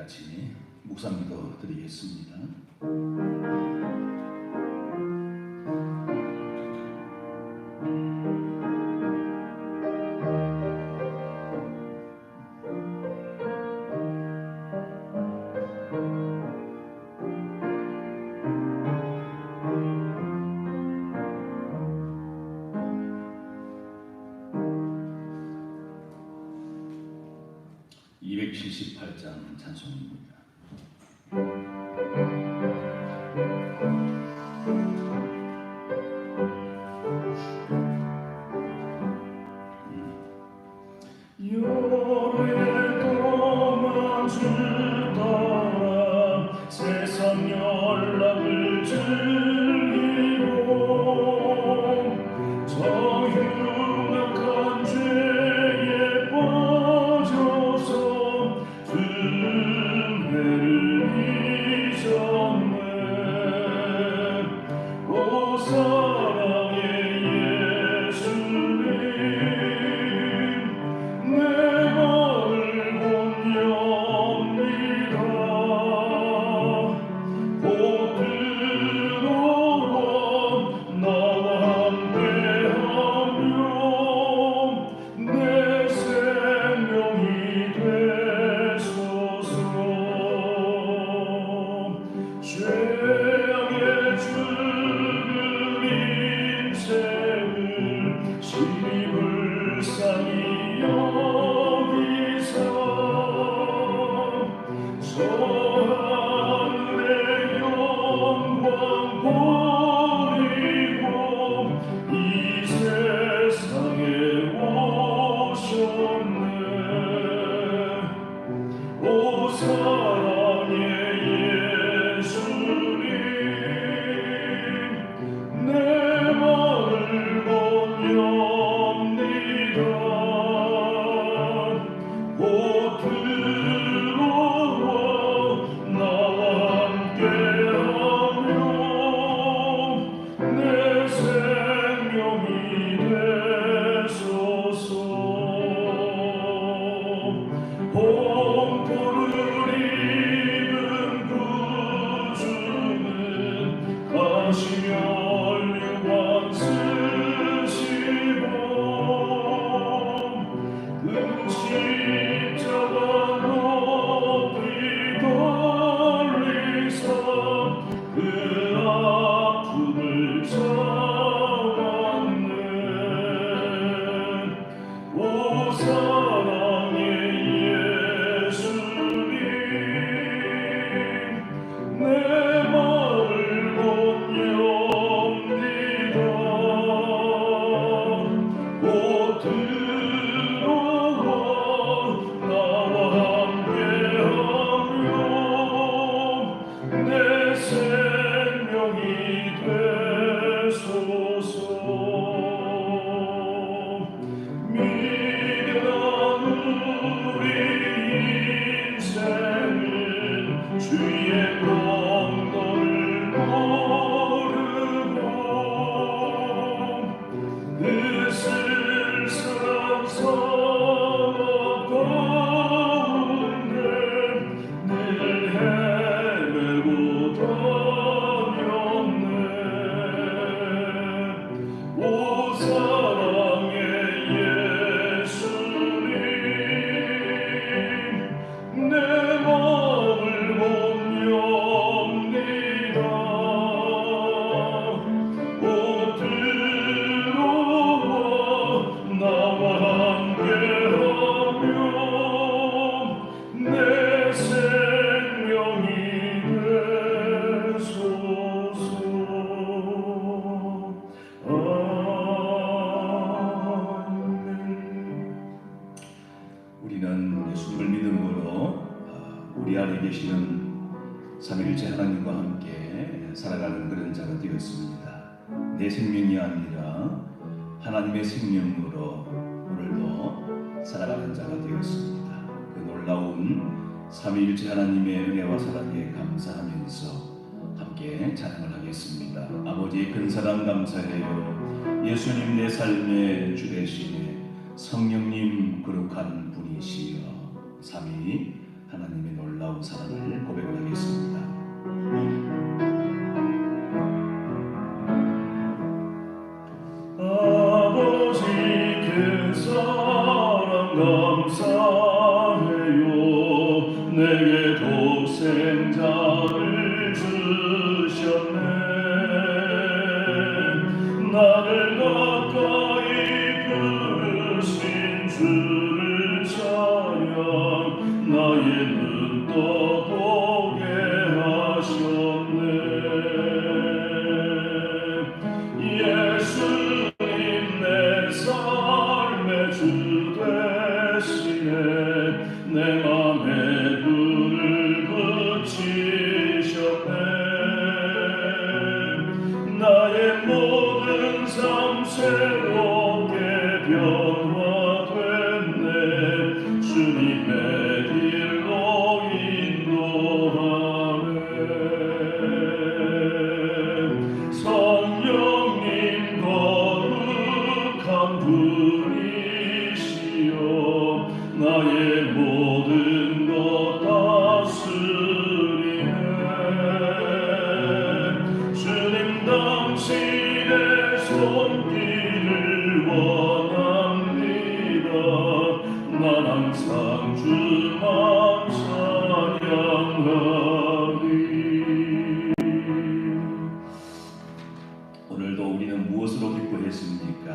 같이 묵상기도 드리겠습니다. (278장) 찬송입니다. 오랫동안 주 따라 세상 연락을 즐기고 저 흉악한 죄에 빠져서 은혜를 잊었네. 오 사랑의 예수님, 내 마음을 곤엽니다. 곧 들어와 나와 함께하며 내 생명이 되소서. 죄악의 죽을 인생을 시불상이 여기사 저 하늘의 영광 버리고 이 세상에 오셨네. 오 사랑의 예수님, 내 마음을 곤엽니다. 곧 들어와 나와 함께하며 내 생명이 되소서. 공포를 입은 구주는 가시며 율관 쓰시고 그 십자가 높이 돌리사 그 아픔을 잡았네. 오 사랑의 예수님, 내 마음을 곤엽니다. 곧 들어와 나와 함께하며 내 생명이 되소서. 미련한 우리 인생은 주의 공로를 모르고 그 쓸쓸한 상업 가운데 늘 헤매고 다녔네. 오 사랑의 예수님, 내 마음을 곤엽니다. 곧 들어와 나와 함께하며 내 생명이 되소서. 아멘. 우리는 예수님을 믿음으로 우리 안에 계시는 삼위일체 하나님과 함께 살아가는 그런 자가 되었습니다. 내 생명이 아니라 하나님의 생명으로 오늘도 살아가는 자가 되었습니다. 그 놀라운 삼위일체 하나님의 은혜와 사랑에 감사하면서 함께 찬양을 하겠습니다. 아버지의 큰 사랑 감사해요. 예수님 내 삶의 주 대신에 성령님 거룩한 분이시여 삼위 하나님의 놀라운 사랑을 고백을 하겠습니다. 아버지 큰 사랑 감사해요. 내게 독생자를 주셨네. 나를 가까이 부르신 주를 찬양. 나의 눈 떠보게 하셨네. 예수님 내 삶의 주 되시네. 내 맘에 불을 붙이셨네. 나의 모든 삶 새롭게 변화됐네. 주님의 길로 인도하네. 성령님 거룩한 분이시여 나의 모든 것 다스리네. 주님 당신의 손길을 원합니다. 난 항상 주만 찬양하리. 오늘도 우리는 무엇으로 기뻐했습니까?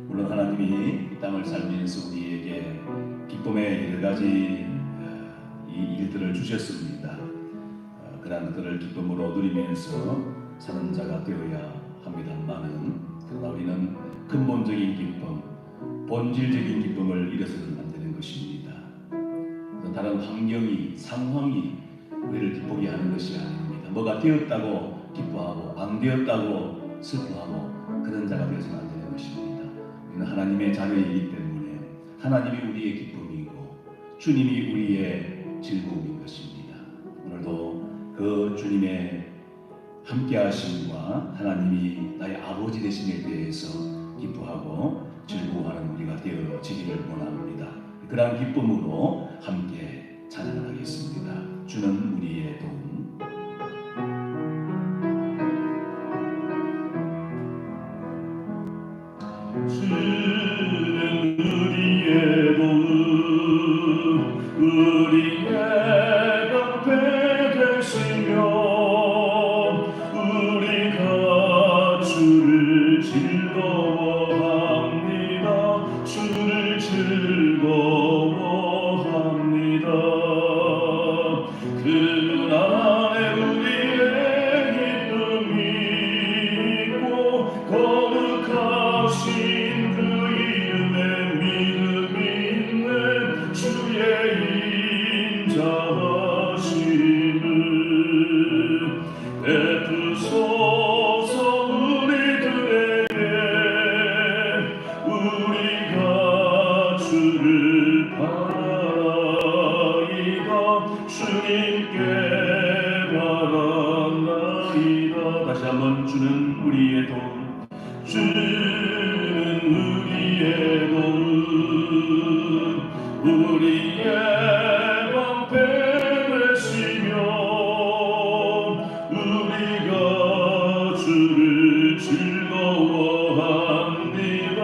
물론 하나님이 이 땅을 살면서 우리에게 기쁨의 여러 가지 이 일들을 주셨습니다. 그러한 것들을 기쁨으로 누리면서 사는 자가 되어야 합니다만은, 그러나 우리는 근본적인 기쁨, 본질적인 기쁨을 잃어서는 안 되는 것입니다. 다른 환경이, 상황이 우리를 기쁘게 하는 것이 아닙니다. 뭐가 되었다고 기뻐하고 안 되었다고 슬퍼하고 그런 자가 되어서는 안 되는 것입니다. 우리는 하나님의 자녀이기 때문에 하나님이 우리의 기쁨이고 주님이 우리의 즐거움인 것입니다. 오늘도 그 주님의 함께하심과 하나님이 나의 아버지 되심에 대해서 기뻐하고 즐거워하는 우리가 되어지기를 원합니다. 그러한 기쁨으로 함께 찬양을 하겠습니다. 주는 우리의 도움. 주는 우리의 도움, 우리의 방패 되시며 우리가 주를 즐거워합니다. 주를 즐거워합니다. 그 안에 우리의 기쁨이 있고 거룩하신 그 이름에 믿음이 있네. 주의 인자하심을 베푸소서. 우리들에게 우리가 주를 바라이다. 주님께 바라나이다. 다시 한번 주는 우리의 도움. 주는 우리의 도움, 우리의 방패 되시며 우리가 주를 즐거워합니다.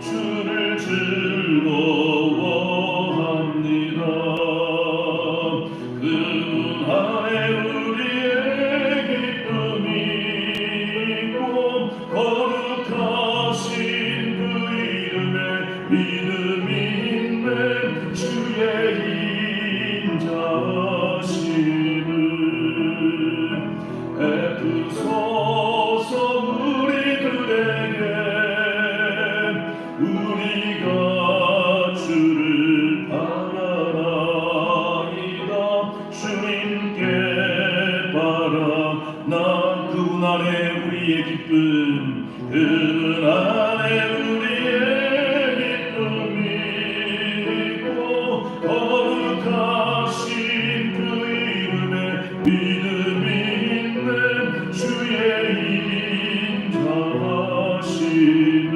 주를 즐거워합니다. 그 안에 우리의 기쁨이 있고 거룩하신 그 이름에 믿음이 있네. 주의 인자하심을 베푸소서. 우리들에게 우리가 주를 바라나이다. 주님께 바라나. 그분 안에 우리의 기쁨, 그분 안에 우리의 기쁨이 있고 거룩하신 그 이름에 믿음이 있네. 주의 인자하심을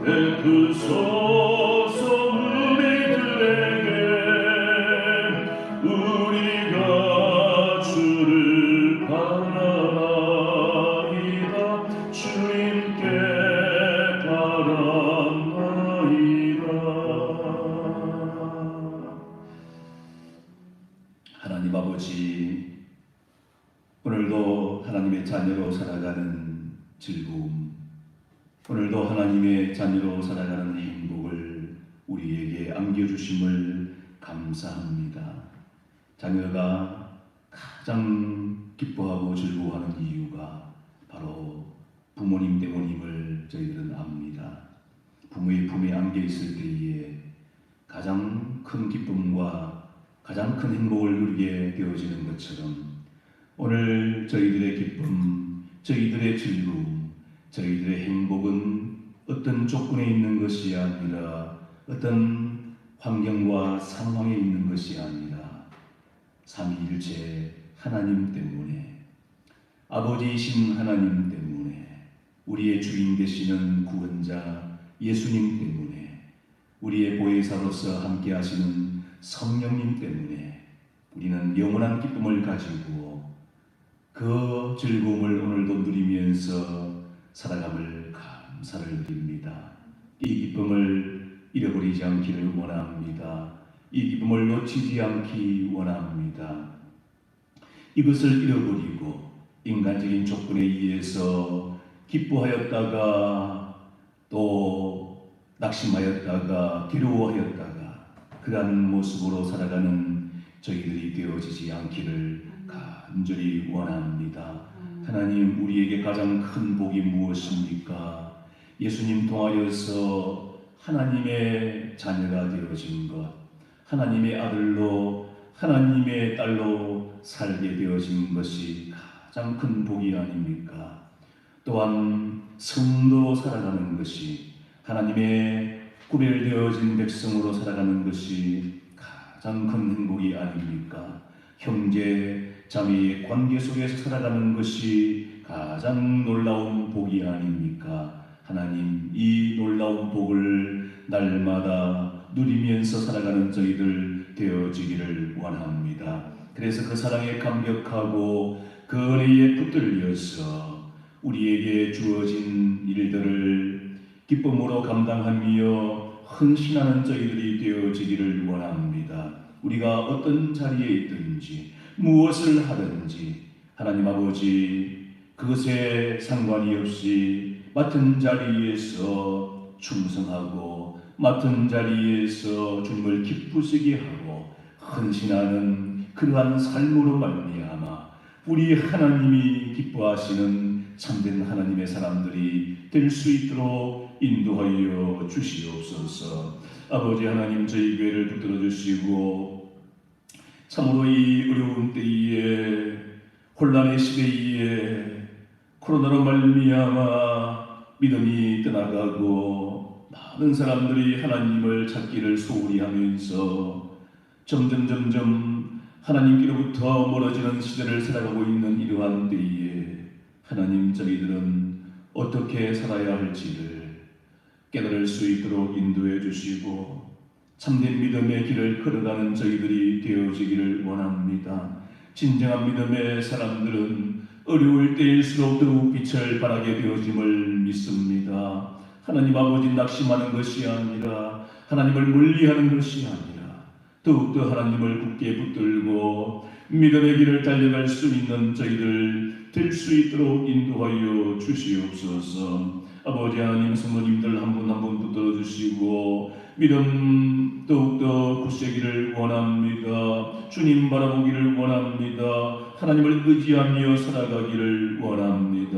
베푸소서. 우리들에게 하나님 아버지, 오늘도 하나님의 자녀로 살아가는 즐거움, 오늘도 하나님의 자녀로 살아가는 행복을 우리에게 안겨주심을 감사합니다. 자녀가 가장 기뻐하고 즐거워하는 이유가 바로 부모님 때문임을 저희들은 압니다. 부모의 품에 안겨 있을 때에 가장 큰 기쁨과 가장 큰 행복을 누리게 되어지는 것처럼 오늘 저희들의 기쁨, 저희들의 즐거움, 저희들의 행복은 어떤 조건에 있는 것이 아니라 어떤 환경과 상황에 있는 것이 아니라 삼위일체 하나님 때문에, 아버지이신 하나님 때문에, 우리의 주인 되시는 구원자 예수님 때문에, 우리의 보혜사로서 함께 하시는 성령님 때문에 우리는 영원한 기쁨을 가지고 그 즐거움을 오늘도 누리면서 살아감을 감사를 드립니다. 이 기쁨을 잃어버리지 않기를 원합니다. 이 기쁨을 놓치지 않기 원합니다. 이것을 잃어버리고 인간적인 조건에 의해서 기뻐하였다가 또 낙심하였다가 괴로워하였다가 그러한 모습으로 살아가는 저희들이 되어지지 않기를 간절히 원합니다. 하나님, 우리에게 가장 큰 복이 무엇입니까? 예수님 통하여서 하나님의 자녀가 되어진 것, 하나님의 아들로 하나님의 딸로 살게 되어진 것이 가장 큰 복이 아닙니까? 또한 성도로 살아가는 것이, 하나님의 구별되어진 백성으로 살아가는 것이 가장 큰 행복이 아닙니까? 형제, 자매의 관계 속에서 살아가는 것이 가장 놀라운 복이 아닙니까? 하나님, 이 놀라운 복을 날마다 누리면서 살아가는 저희들 되어지기를 원합니다. 그래서 그 사랑에 감격하고 그 은혜에 붙들려서 우리에게 주어진 일들을 기쁨으로 감당하며 헌신하는 저희들이 되어지기를 원합니다. 우리가 어떤 자리에 있든지 무엇을 하든지 하나님 아버지, 그것에 상관이 없이 맡은 자리에서 충성하고 맡은 자리에서 주님을 기쁘시게 하고 헌신하는 그러한 삶으로 말미암아 우리 하나님이 기뻐하시는 참된 하나님의 사람들이 될 수 있도록 인도하여 주시옵소서. 아버지 하나님, 저희 교회를 붙들어 주시고 참으로 이 어려운 때에, 혼란의 시대에, 코로나로 말미암아 믿음이 떠나가고 많은 사람들이 하나님을 찾기를 소홀히 하면서 점점 하나님께로부터 멀어지는 시대를 살아가고 있는 이러한 때에 하나님, 저희들은 어떻게 살아야 할지를 깨달을 수 있도록 인도해 주시고 참된 믿음의 길을 걸어가는 저희들이 되어지기를 원합니다. 진정한 믿음의 사람들은 어려울 때일수록 더욱 빛을 발하게 되어짐을 믿습니다. 하나님 아버지, 낙심하는 것이 아니라 하나님을 멀리하는 것이 아니라 더욱더 하나님을 굳게 붙들고 믿음의 길을 달려갈 수 있는 저희들 될 수 있도록 인도하여 주시옵소서. 아버지 하나님, 성도님들 한 분 한 분 붙들어 주시고 믿음 더욱더 굳세기를 원합니다. 주님 바라보기를 원합니다. 하나님을 의지하며 살아가기를 원합니다.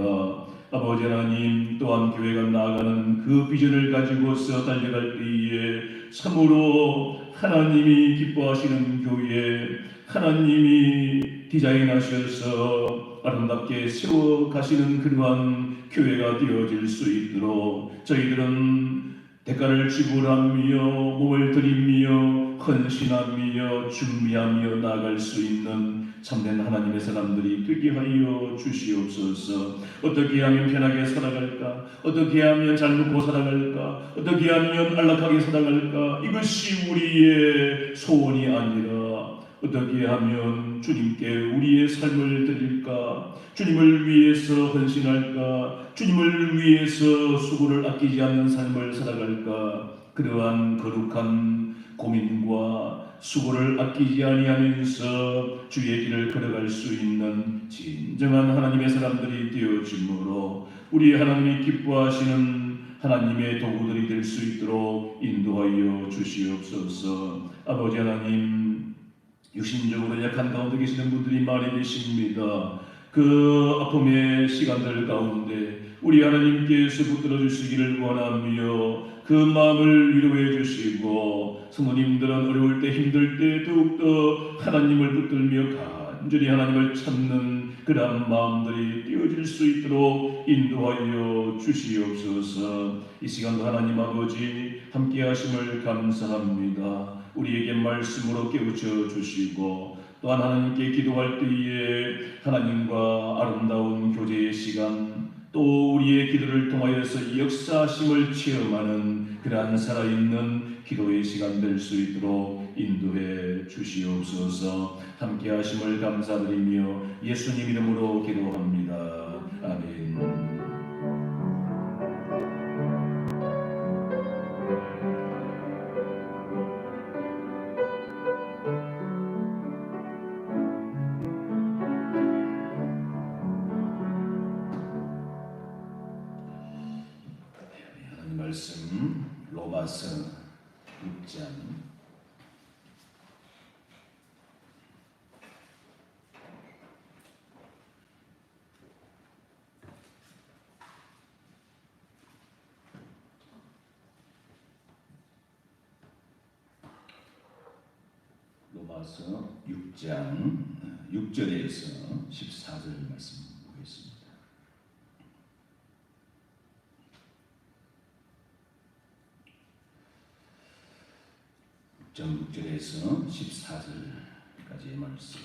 아버지 하나님, 또한 교회가 나아가는 그 비전을 가지고서 달려갈 때에 참으로 하나님이 기뻐하시는 교회, 하나님이 디자인하셔서 아름답게 세워가시는 그러한 교회가 되어질 수 있도록 저희들은 대가를 지불하며 몸을 들이며 헌신하며 준비하며 나아갈 수 있는 참된 하나님의 사람들이 되게 하여 주시옵소서. 어떻게 하면 편하게 살아갈까? 어떻게 하면 잘 먹고 살아갈까? 어떻게 하면 안락하게 살아갈까? 이것이 우리의 소원이 아니라 어떻게 하면 주님께 우리의 삶을 드릴까? 주님을 위해서 헌신할까? 주님을 위해서 수고를 아끼지 않는 삶을 살아갈까? 그러한 거룩한 고민과 수고를 아끼지 아니하면서 주의 길을 걸어갈 수 있는 진정한 하나님의 사람들이 되어지므로 우리 하나님이 기뻐하시는 하나님의 도구들이 될 수 있도록 인도하여 주시옵소서. 아버지 하나님, 육신적으로 약한 가운데 계시는 분들이 많이 계십니다. 그 아픔의 시간들 가운데 우리 하나님께서 붙들어 주시기를 원하며 그 마음을 위로해 주시고, 성도님들은 어려울 때 힘들 때 더욱더 하나님을 붙들며 간절히 하나님을 찾는 그러한 마음들이 띄어질 수 있도록 인도하여 주시옵소서. 이 시간도 하나님 아버지 함께 하심을 감사합니다. 우리에게 말씀으로 깨우쳐 주시고, 또한 하나님께 기도할 때에 하나님과 아름다운 교제의 시간, 또 우리의 기도를 통하여서 역사하심을 체험하는 그러한 살아있는 기도의 시간 될 수 있도록 인도해 주시옵소서. 함께 하심을 감사드리며 예수님 이름으로 기도합니다. 아멘. 하나님 말씀 로마서 6장 6절에서 14절 말씀 보겠습니다. 6절에서 14절까지의 말씀.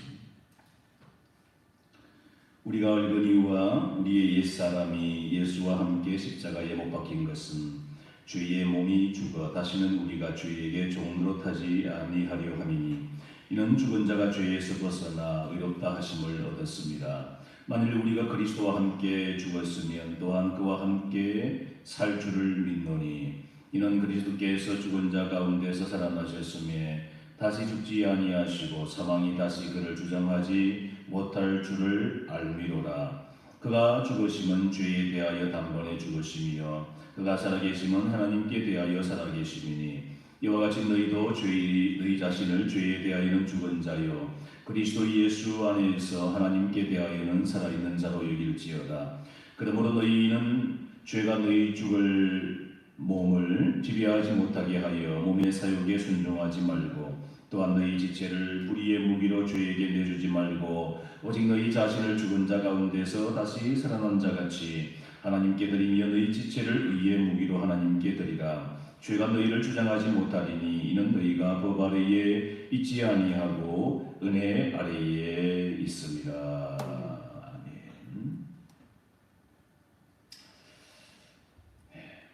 우리가 늙은이와 우리의 옛사람이 예수와 함께 십자가에 못 박힌 것은 주의 몸이 죽어 다시는 우리가 주에게 종으로 타지 아니하려 함이니, 이는 죽은 자가 죄에서 벗어나 의롭다 하심을 얻었습니다. 만일 우리가 그리스도와 함께 죽었으면 또한 그와 함께 살 줄을 믿노니, 이는 그리스도께서 죽은 자 가운데서 살아나셨음에 다시 죽지 아니하시고 사망이 다시 그를 주장하지 못할 줄을 알미로라. 그가 죽으심은 죄에 대하여 단번에 죽으심이요 그가 살아계심은 하나님께 대하여 살아계심이니, 이와 같이 너희도 너희 자신을 죄에 대하여는 죽은 자요 그리스도 예수 안에서 하나님께 대하여는 살아있는 자로 여길지어다. 그러므로 너희는 죄가 너희 죽을 몸을 지배하지 못하게 하여 몸의 사욕에 순종하지 말고, 또한 너희 지체를 불의의 무기로 죄에게 내주지 말고, 오직 너희 자신을 죽은 자 가운데서 다시 살아난 자같이 하나님께 드리며 너희 지체를 의의 무기로 하나님께 드리라. 죄가 너희를 주장하지 못하리니, 이는 너희가 법 아래에 있지 아니하고 은혜 아래에 있습니다.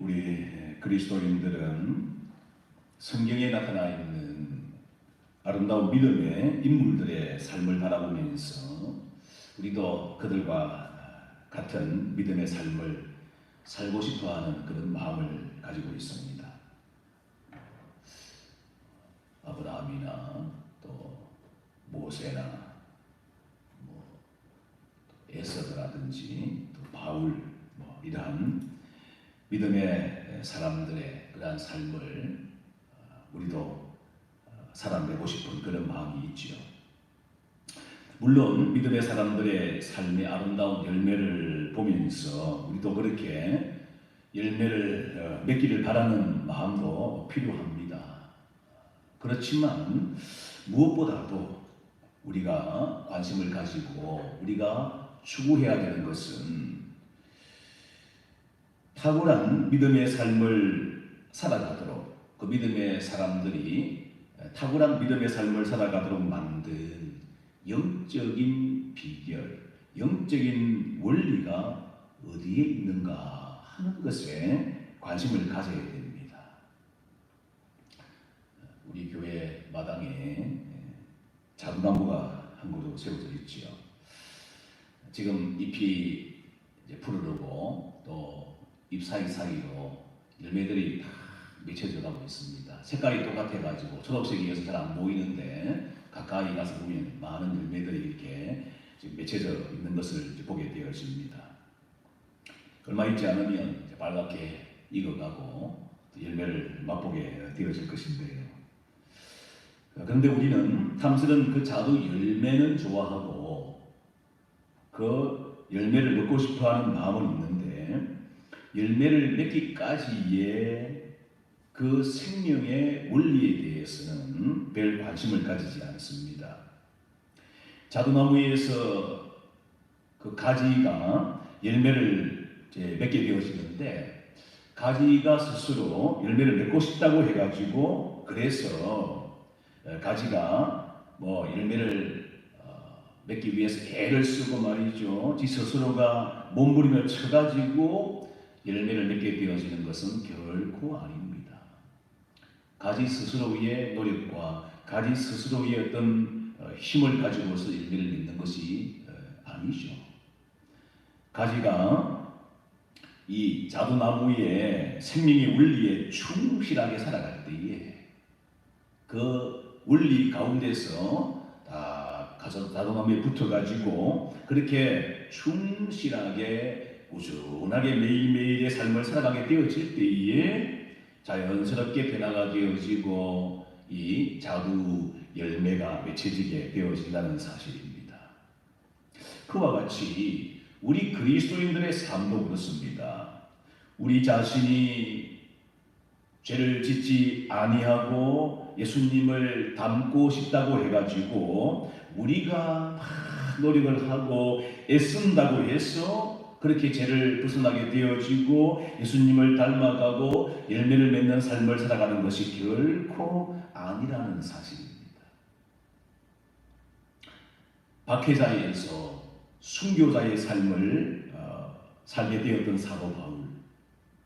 우리 그리스도인들은 성경에 나타나 있는 아름다운 믿음의 인물들의 삶을 바라보면서 우리도 그들과 같은 믿음의 삶을 살고 싶어하는 그런 마음을 가지고 있습니다. 아브라함이나 또 모세나 에서더라든지 또 바울 이러한 믿음의 사람들의 그러한 삶을 우리도 살아내고 싶은 그런 마음이 있지요. 물론 믿음의 사람들의 삶의 아름다운 열매를 보면서 우리도 그렇게 열매를 맺기를 바라는 마음도 필요합니다. 그렇지만 무엇보다도 우리가 관심을 가지고 우리가 추구해야 되는 것은 탁월한 믿음의 삶을 살아가도록, 그 믿음의 사람들이 탁월한 믿음의 삶을 살아가도록 만든 영적인 비결, 영적인 원리가 어디에 있는가 하는 것에 관심을 가져야 됩니다. 우리 교회 마당에 자두나무가 한 그루 세워져 있지요. 지금 잎이 이제 푸르르고 또 잎 사이사이로 열매들이 다 맺혀져 가고 있습니다. 색깔이 똑같아가지고 초록색이어서 잘 안 보이는데 가까이 가서 보면 많은 열매들이 이렇게 지금 맺혀져 있는 것을 이제 보게 되어집니다. 얼마 있지 않으면 이제 빨갛게 익어가고 열매를 맛보게 되어질 것인데요. 그런데 우리는 탐스런 그 자두 열매는 좋아하고 그 열매를 먹고 싶어하는 마음은 있는데 열매를 맺기까지의 그 생명의 원리에 대해서는 별 관심을 가지지 않습니다. 자두나무에서 그 가지가 열매를 맺게 되어지는데 가지가 스스로 열매를 맺고 싶다고 해가지고 그래서 가지가 뭐 열매를 맺기 위해서 애를 쓰고 말이죠. 지 스스로가 몸부림을 쳐가지고 열매를 맺게 되어지는 것은 결코 아닙니다. 가지 스스로의 노력과 가지 스스로의 어떤 힘을 가지고서 열매를 맺는 것이 아니죠. 가지가 이 자두나무의 생명의 원리에 충실하게 살아갈 때에 그 원리 가운데서 다 자두나무에 붙어가지고 그렇게 충실하게 꾸준하게 매일매일의 삶을 살아가게 되어질 때에 자연스럽게 변화가 되어지고 이 자두 열매가 맺혀지게 되어진다는 사실입니다. 그와 같이 우리 그리스도인들의 삶도 그렇습니다. 우리 자신이 죄를 짓지 아니하고 예수님을 닮고 싶다고 해가지고 우리가 막 노력을 하고 애쓴다고 해서 그렇게 죄를 벗어나게 되어지고 예수님을 닮아가고 열매를 맺는 삶을 살아가는 것이 결코 아니라는 사실입니다. 박해자에서 순교자의 삶을 살게 되었던 사도 바울.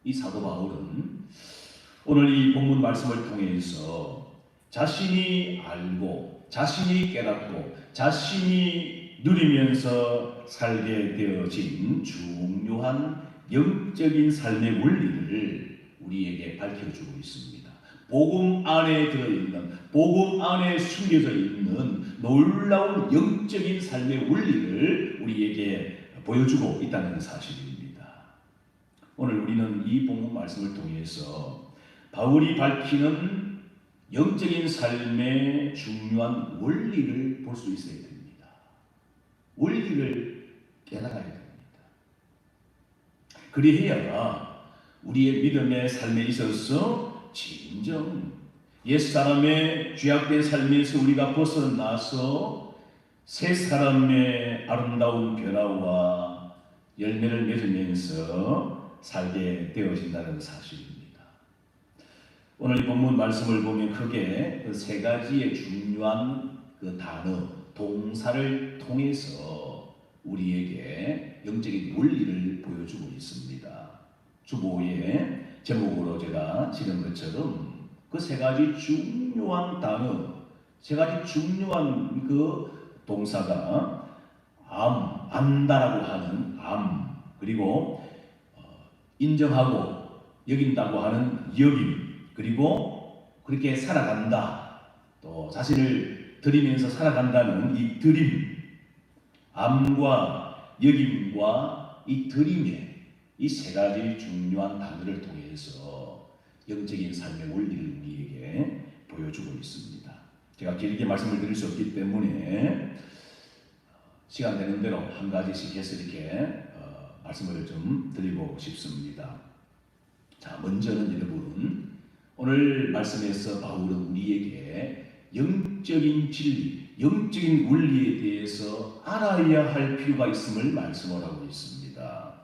이 사도 바울은 오늘 이 본문 말씀을 통해서 자신이 알고 자신이 깨닫고 자신이 누리면서 살게 되어진 중요한 영적인 삶의 원리를 우리에게 밝혀주고 있습니다. 복음 안에 들어있는, 복음 안에 숨겨져 있는 놀라운 영적인 삶의 원리를 우리에게 보여주고 있다는 사실입니다. 오늘 우리는 이 본문 말씀을 통해서 바울이 밝히는 영적인 삶의 중요한 원리를 볼 수 있어야 됩니다. 원리를 깨달아야 됩니다. 그리해야 우리의 믿음의 삶에 있어서 진정 옛사람의 죄악된 삶에서 우리가 벗어나서 새 사람의 아름다운 변화와 열매를 맺으면서 살게 되어진다는 사실입니다. 오늘 이 본문 말씀을 보면 크게 그 세 가지의 중요한 그 단어, 동사를 통해서 우리에게 영적인 원리를 보여주고 있습니다. 주보의 제목으로 제가 지은 것처럼 그 세 가지 중요한 단어, 세 가지 중요한 그 동사가 안다라고 하는 그리고 인정하고 여긴다고 하는 여김, 그리고 그렇게 살아간다, 또 자신을 드리면서 살아간다는 이 드림, 암과 여김과 이 드림의 이 세 가지 중요한 단어를 통해서 영적인 삶의 원리를 우리에게 보여주고 있습니다. 제가 길게 말씀을 드릴 수 없기 때문에 시간 되는 대로 한 가지씩 해서 이렇게 말씀을 좀 드리고 싶습니다. 자, 먼저는 여러분, 오늘 말씀에서 바울은 우리에게 영적인 진리, 영적인 원리에 대해서 알아야 할 필요가 있음을 말씀을 하고 있습니다.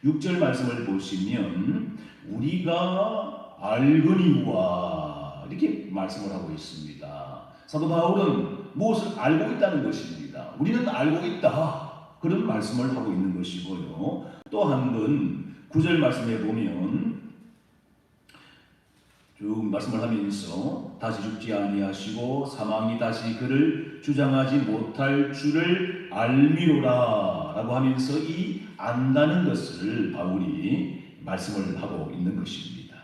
6절 말씀을 보시면 우리가 알거니와 이렇게 말씀을 하고 있습니다. 사도 바울은 무엇을 알고 있다는 것입니다. 우리는 알고 있다, 그런 말씀을 하고 있는 것이고요. 또 한 번 9절 말씀에 보면 쭉 말씀을 하면서 다시 죽지 아니하시고 사망이 다시 그를 주장하지 못할 줄을 알미로라 라고 하면서 이 안다는 것을 바울이 말씀을 하고 있는 것입니다.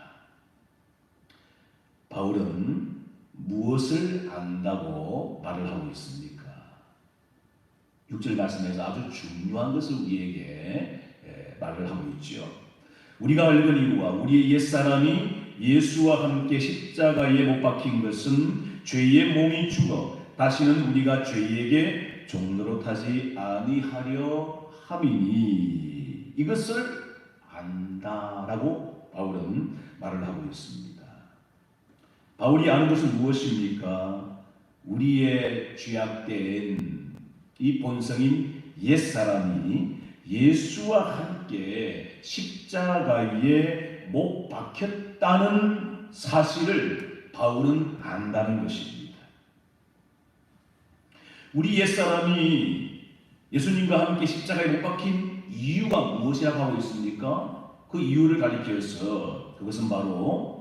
바울은 무엇을 안다고 말을 하고 있습니까? 6절 말씀에서 아주 중요한 것을 우리에게 말을 하고 있죠. 우리가 알거니와 우리의 옛사람이 예수와 함께 십자가에 못 박힌 것은 죄의 몸이 죽어 다시는 우리가 죄에게 종노릇하지 아니하려 함이니 이것을 안다라고 바울은 말을 하고 있습니다. 바울이 아는 것은 무엇입니까? 우리의 죄악된 이 본성인 옛사람이 예수와 함께 십자가에 못 박혔다는 사실을 바울은 안다는 것입니다. 우리 옛사람이 예수님과 함께 십자가에 못 박힌 이유가 무엇이라고 하고 있습니까? 그 이유를 가리켜서 그것은 바로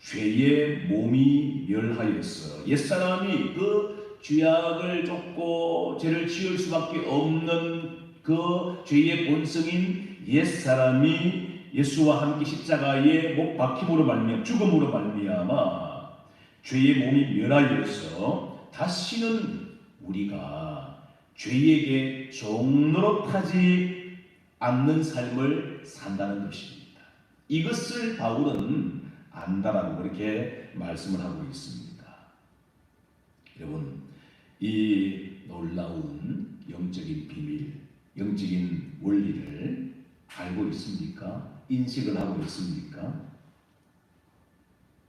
죄의 몸이 멸하였어. 옛사람이 그 죄악을 쫓고 죄를 지을 수밖에 없는 그 죄의 본성인 옛사람이 예수와 함께 십자가에 못 박힘으로 말미암아 죽음으로 말미암아 죄의 몸이 멸하여서 다시는 우리가 죄에게 종노릇하지 않는 삶을 산다는 것입니다. 이것을 바울은 안다라고 그렇게 말씀을 하고 있습니다. 여러분, 이 놀라운 영적인 비밀, 영적인 원리를 알고 있습니까? 인식을 하고 있습니까?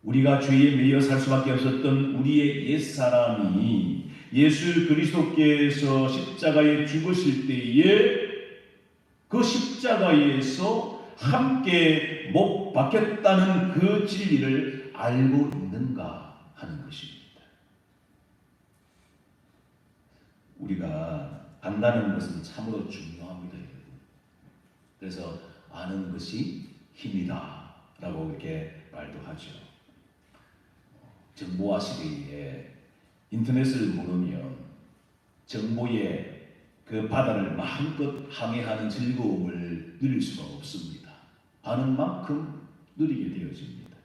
우리가 죄에 매여 살 수밖에 없었던 우리의 옛사람이 예수 그리스도께서 십자가에 죽으실 때에 그 십자가에서 함께 못 박혔다는 그 진리를 알고 있는가 하는 것입니다. 우리가 안다는 것은 참으로 중요합니다. 그래서 아는 것이 힘이다 라고 이렇게 말도 하죠. 정보화 시대에 인터넷을 모르면 정보의 그 바다를 마음껏 항해하는 즐거움을 누릴 수가 없습니다. 아는 만큼 누리게 되어집니다.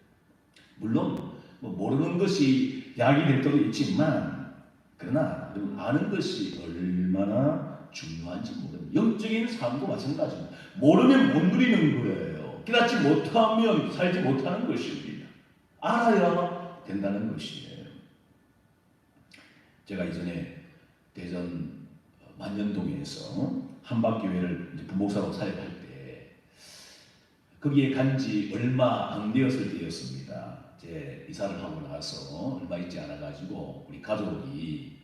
물론 모르는 것이 약이 될 때도 있지만 그러나 아는 것이 얼마나 중요한지 모릅니다. 영적인 삶도 마찬가지입니다. 모르면 못 누리는 거예요. 깨닫지 못하면 살지 못하는 것입니다. 알아야 된다는 것이에요. 제가 이전에 대전 만년동에서 한박교회를 부목사로 사역할 때 거기에 간지 얼마 안 되었을 때였습니다. 제 이사를 하고 나서 얼마 있지 않아가지고 우리 가족이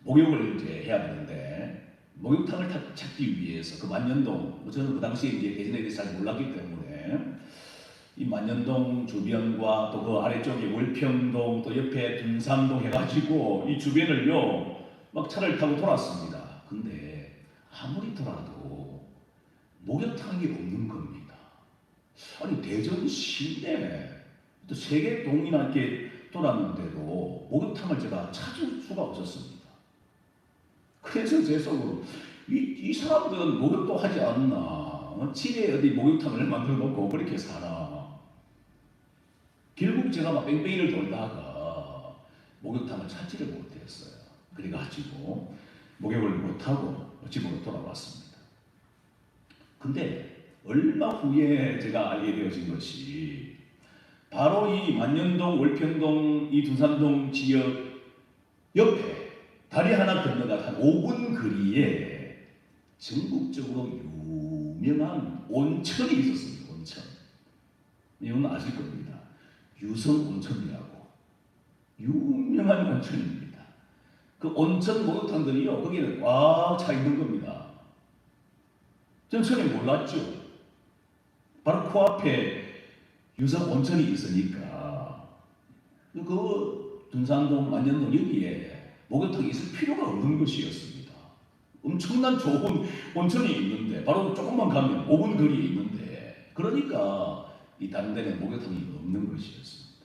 목욕을 이제 해야 되는데 목욕탕을 찾기 위해서 그 만년동, 저는 그 당시에 이제 대전에 대해서 잘 몰랐기 때문에 이 만년동 주변과 또 그 아래쪽에 월평동 또 옆에 둔산동 해가지고 이 주변을요 막 차를 타고 돌았습니다. 근데 아무리 돌아도 목욕탕이 없는 겁니다. 아니 대전 시내 또 세 개 동이나 이렇게 돌았는데도 목욕탕을 제가 찾을 수가 없었습니다. 그래서 제 속으로 이 사람들은 목욕도 하지 않나? 집에 어디 목욕탕을 만들어 놓고 그렇게 사나? 결국 제가 막 뺑뺑이를 돌다가 목욕탕을 찾지를 못했어요. 그래가지고 목욕을 못하고 집으로 돌아왔습니다. 근데 얼마 후에 제가 알게 되어진 것이 바로 이 만년동, 월평동, 이 둔산동 지역 옆에 다리 하나 건너가 한 5분 거리에 전국적으로 유명한 온천이 있었습니다. 온천. 이건 아실 겁니다. 유성 온천이라고 유명한 온천입니다. 그 온천 목욕탕들이요 거기는 꽉 차 있는 겁니다. 저는 처음에 몰랐죠. 바로 코앞에 유성 온천이 있으니까 그 둔산동, 만년동 여기에 목욕탕이 있을 필요가 없는 것이었습니다. 엄청난 좋은 온천이 있는데 바로 조금만 가면 5분 거리에 있는데 그러니까 이 다른 데는 목욕탕이 없는 것이었습니다.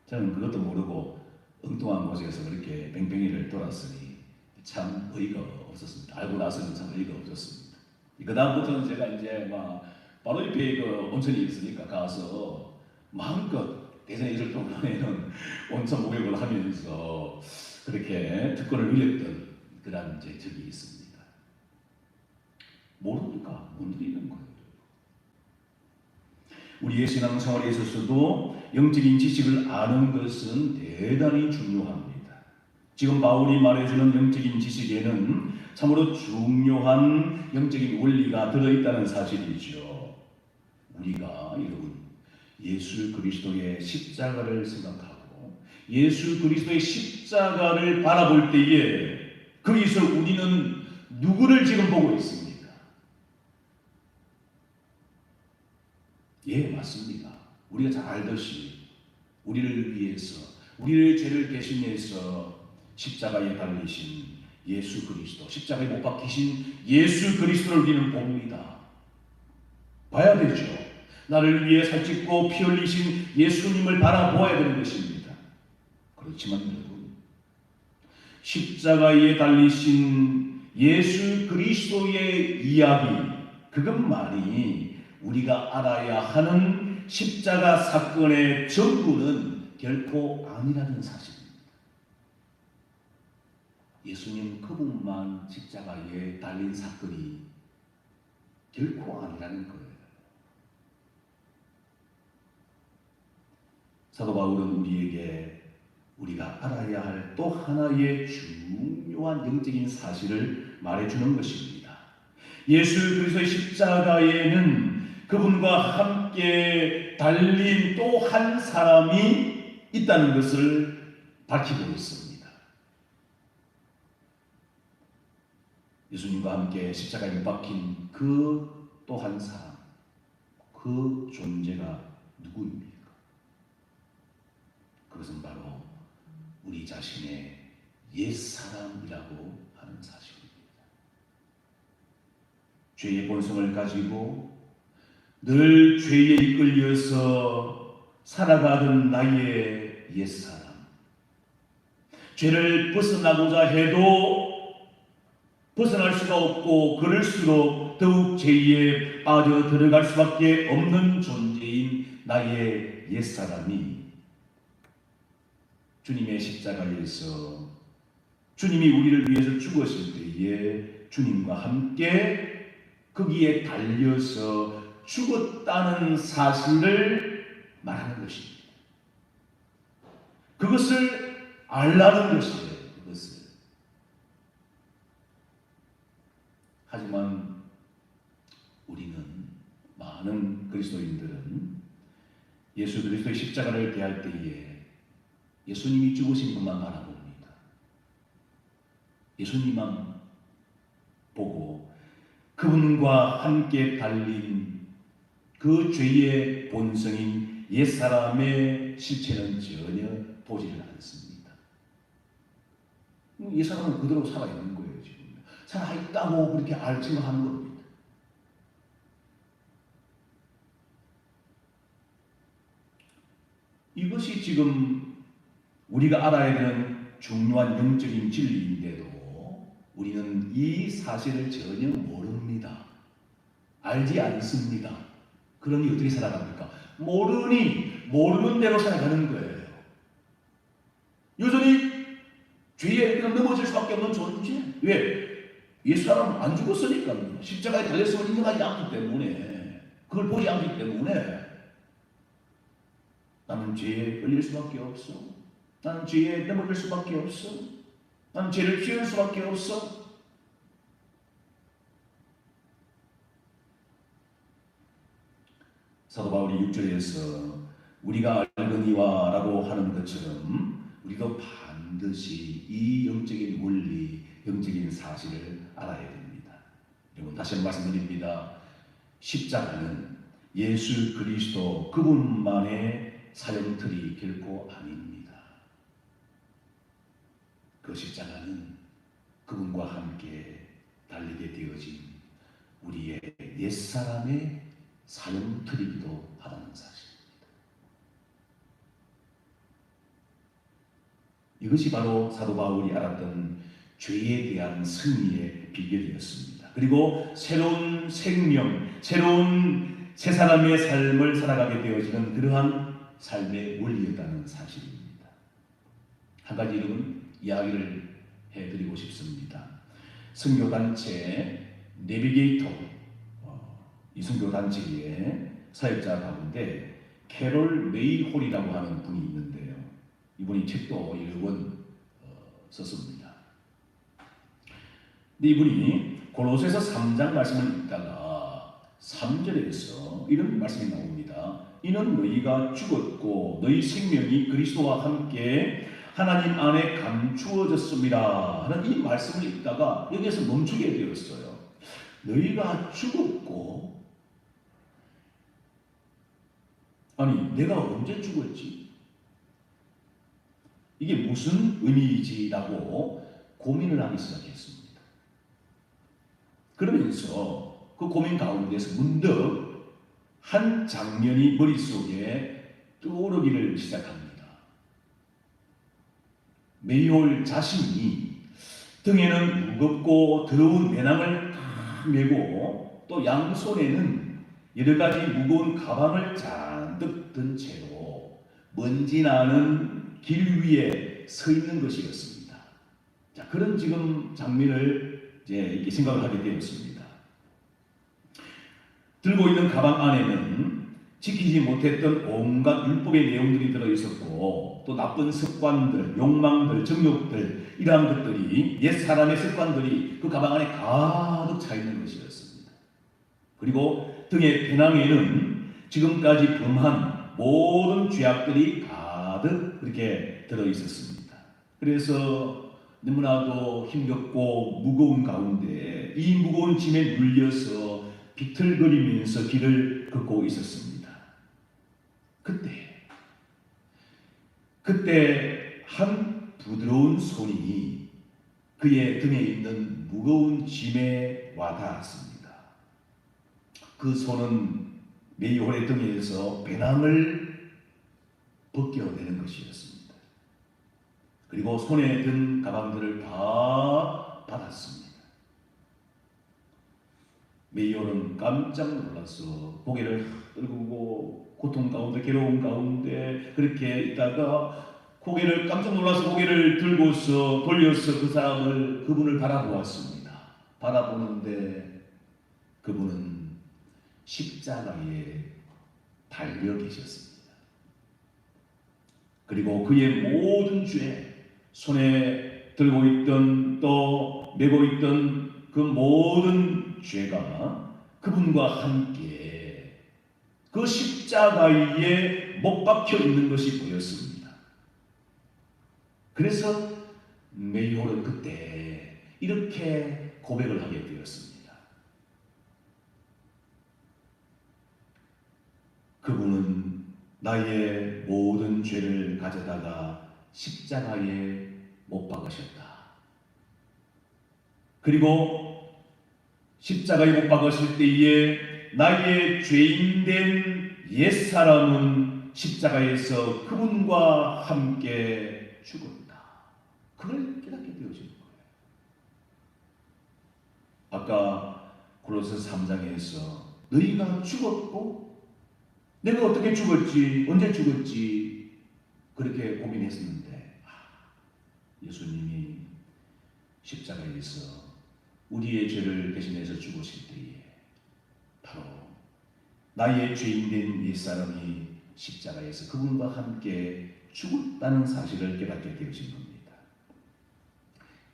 저는 그것도 모르고 엉뚱한 곳에서 그렇게 뱅뱅이를 돌았으니 참 의의가 없었습니다. 알고 나서는 참 의의가 없었습니다. 그 다음부터는 제가 이제 막 바로 옆에 그 온천이 있으니까 가서 마음껏 대전의 이슬 동안에는 온천 목욕을 하면서 그렇게 특권을 누렸던 그런 적이 있습니다. 모르니까 못 누리는 거예요. 우리의 신앙생활에 있어서도 영적인 지식을 아는 것은 대단히 중요합니다. 지금 바울이 말해주는 영적인 지식에는 참으로 중요한 영적인 원리가 들어있다는 사실이죠. 우리가 여러분 예수 그리스도의 십자가를 생각하고 예수 그리스도의 십자가를 바라볼 때에 거기서 우리는 누구를 지금 보고 있습니까? 예, 맞습니다. 우리가 잘 알듯이 우리를 위해서 우리의 죄를 대신해서 십자가에 달리신 예수 그리스도, 십자가에 못 박히신 예수 그리스도를 우리는 봅니다. 봐야 되죠. 나를 위해 살찌고 피 흘리신 예수님을 바라보아야 되는 것입니다. 그렇지만 여러분, 십자가에 달리신 예수 그리스도의 이야기, 그것만이 우리가 알아야 하는 십자가 사건의 전부는 결코 아니라는 사실입니다. 예수님 그분만 십자가에 달린 사건이 결코 아니라는 거예요. 사도 바울은 우리에게 우리가 알아야 할 또 하나의 중요한 영적인 사실을 말해주는 것입니다. 예수 그리스도의 십자가에는 그분과 함께 달린 또 한 사람이 있다는 것을 밝히고 있습니다. 예수님과 함께 십자가에 못 박힌 그 또 한 사람, 그 존재가 누구입니까? 그것은 바로 우리 자신의 옛사람이라고 하는 사실입니다. 죄의 본성을 가지고 늘 죄에 이끌려서 살아가던 나의 옛사람, 죄를 벗어나고자 해도 벗어날 수가 없고 그럴수록 더욱 죄에 빠져 들어갈 수밖에 없는 존재인 나의 옛사람이 주님의 십자가에서 주님이 우리를 위해서 죽었을 때에 주님과 함께 거기에 달려서 죽었다는 사실을 말하는 것입니다. 그것을 알라는 것이에요. 그것을. 하지만 우리는, 많은 그리스도인들은 예수 그리스도의 십자가를 대할 때에 예수님이 죽으신 것만 바라봅니다. 예수님만 보고 그분과 함께 달린 그 죄의 본성인 옛사람의 실체는 전혀 보지를 않습니다. 옛사람은 그대로 살아있는 거예요. 지금 살아있다고 그렇게 생각하는 겁니다. 이것이 지금 우리가 알아야 되는 중요한 영적인 진리인데도 우리는 이 사실을 전혀 모릅니다. 알지 않습니다. 그러니 어떻게 살아갑니까? 모르니 모르는 대로 살아가는 거예요. 여전히 죄에 넘어질 수밖에 없는 존재. 왜? 예수사람은 안 죽었으니까요. 십자가에 달렸음을 인정하지 않기 때문에, 그걸 보지 않기 때문에 나는 죄에 끌릴 수밖에 없어. 나는 죄에 넘어질 수밖에 없어. 나는 죄를 피할 수밖에 없어. 사도 바울이 6절에서 우리가 알거니와 라고 하는 것처럼 우리도 반드시 이 영적인 원리, 영적인 사실을 알아야 됩니다. 여러분, 다시 한번 말씀드립니다. 십자가는 예수 그리스도 그분만의 사형틀이 결코 아닙니다. 그 십자가는 그분과 함께 달리게 되어진 우리의 옛사람의 사형틀이기도 하다는 사실입니다. 이것이 바로 사도 바울이 알았던 죄에 대한 승리의 비결이었습니다. 그리고 새로운 생명, 새로운 새 사람의 삶을 살아가게 되어지는 그러한 삶의 원리였다는 사실입니다. 한 가지 이런 이야기를 해드리고 싶습니다. 선교단체 내비게이터, 이 선교단체의 사역자 가운데 캐롤 메이홀이라고 하는 분이 있는데요. 이분이 책도 여러 권 썼습니다. 근데 이분이 골로새서 3장 말씀을 읽다가 3절에서 이런 말씀이 나옵니다. 이는 너희가 죽었고 너희 생명이 그리스도와 함께 하나님 안에 감추어졌습니다 하는 이 말씀을 읽다가 여기에서 멈추게 되었어요. 너희가 죽었고, 아니 내가 언제 죽었지? 이게 무슨 의미이지라고 고민을 하기 시작했습니다. 그러면서 그 고민 가운데서 문득 한 장면이 머릿속에 떠오르기를 시작합니다. 메이홀 자신이 등에는 무겁고 더러운 배낭을 다 메고 또 양손에는 여러 가지 무거운 가방을 잔뜩 든 채로 먼지 나는 길 위에 서 있는 것이었습니다. 자, 그런 지금 장면을 이제 이렇게 생각을 하게 되었습니다. 들고 있는 가방 안에는 지키지 못했던 온갖 율법의 내용들이 들어있었고 또 나쁜 습관들, 욕망들, 정욕들 이러한 것들이 옛 사람의 습관들이 그 가방 안에 가득 차 있는 것이었습니다. 그리고 등의 배낭에는 지금까지 범한 모든 죄악들이 가득 그렇게 들어있었습니다. 그래서 너무나도 힘겹고 무거운 가운데 이 무거운 짐에 눌려서 비틀거리면서 길을 걷고 있었습니다. 그때 한 부드러운 손이 그의 등에 있는 무거운 짐에 와닿았습니다. 그 손은 메이홀의 등에서 배낭을 벗겨내는 것이었습니다. 그리고 손에 든 가방들을 다 받았습니다. 메이홀은 깜짝 놀라서 고개를 떨구고 고통 가운데 괴로운 가운데 그렇게 있다가 고개를 깜짝 놀라서 고개를 들고서 돌려서 그분을 바라보았습니다. 바라보는데 그분은 십자가에 달려 계셨습니다. 그리고 그의 모든 죄, 손에 들고 있던 또 메고 있던 그 모든 죄가 그분과 함께 그 십자가에 못 박혀 있는 것이 보였습니다. 그래서 메이홀은 그때 이렇게 고백을 하게 되었습니다. 그분은 나의 모든 죄를 가져다가 십자가에 못 박으셨다. 그리고 십자가에 못 박으실 때에 나의 죄인된 옛사람은 십자가에서 그분과 함께 죽었다. 그걸 깨닫게 되어진 거예요. 아까 골로새서 3장에서 너희가 죽었고 내가 어떻게 죽었지, 언제 죽었지 그렇게 고민했었는데 예수님이 십자가에서 우리의 죄를 대신해서 죽으실 때에 바로 나의 죄인된 옛사람이 십자가에서 그분과 함께 죽었다는 사실을 깨닫게 되어진 겁니다.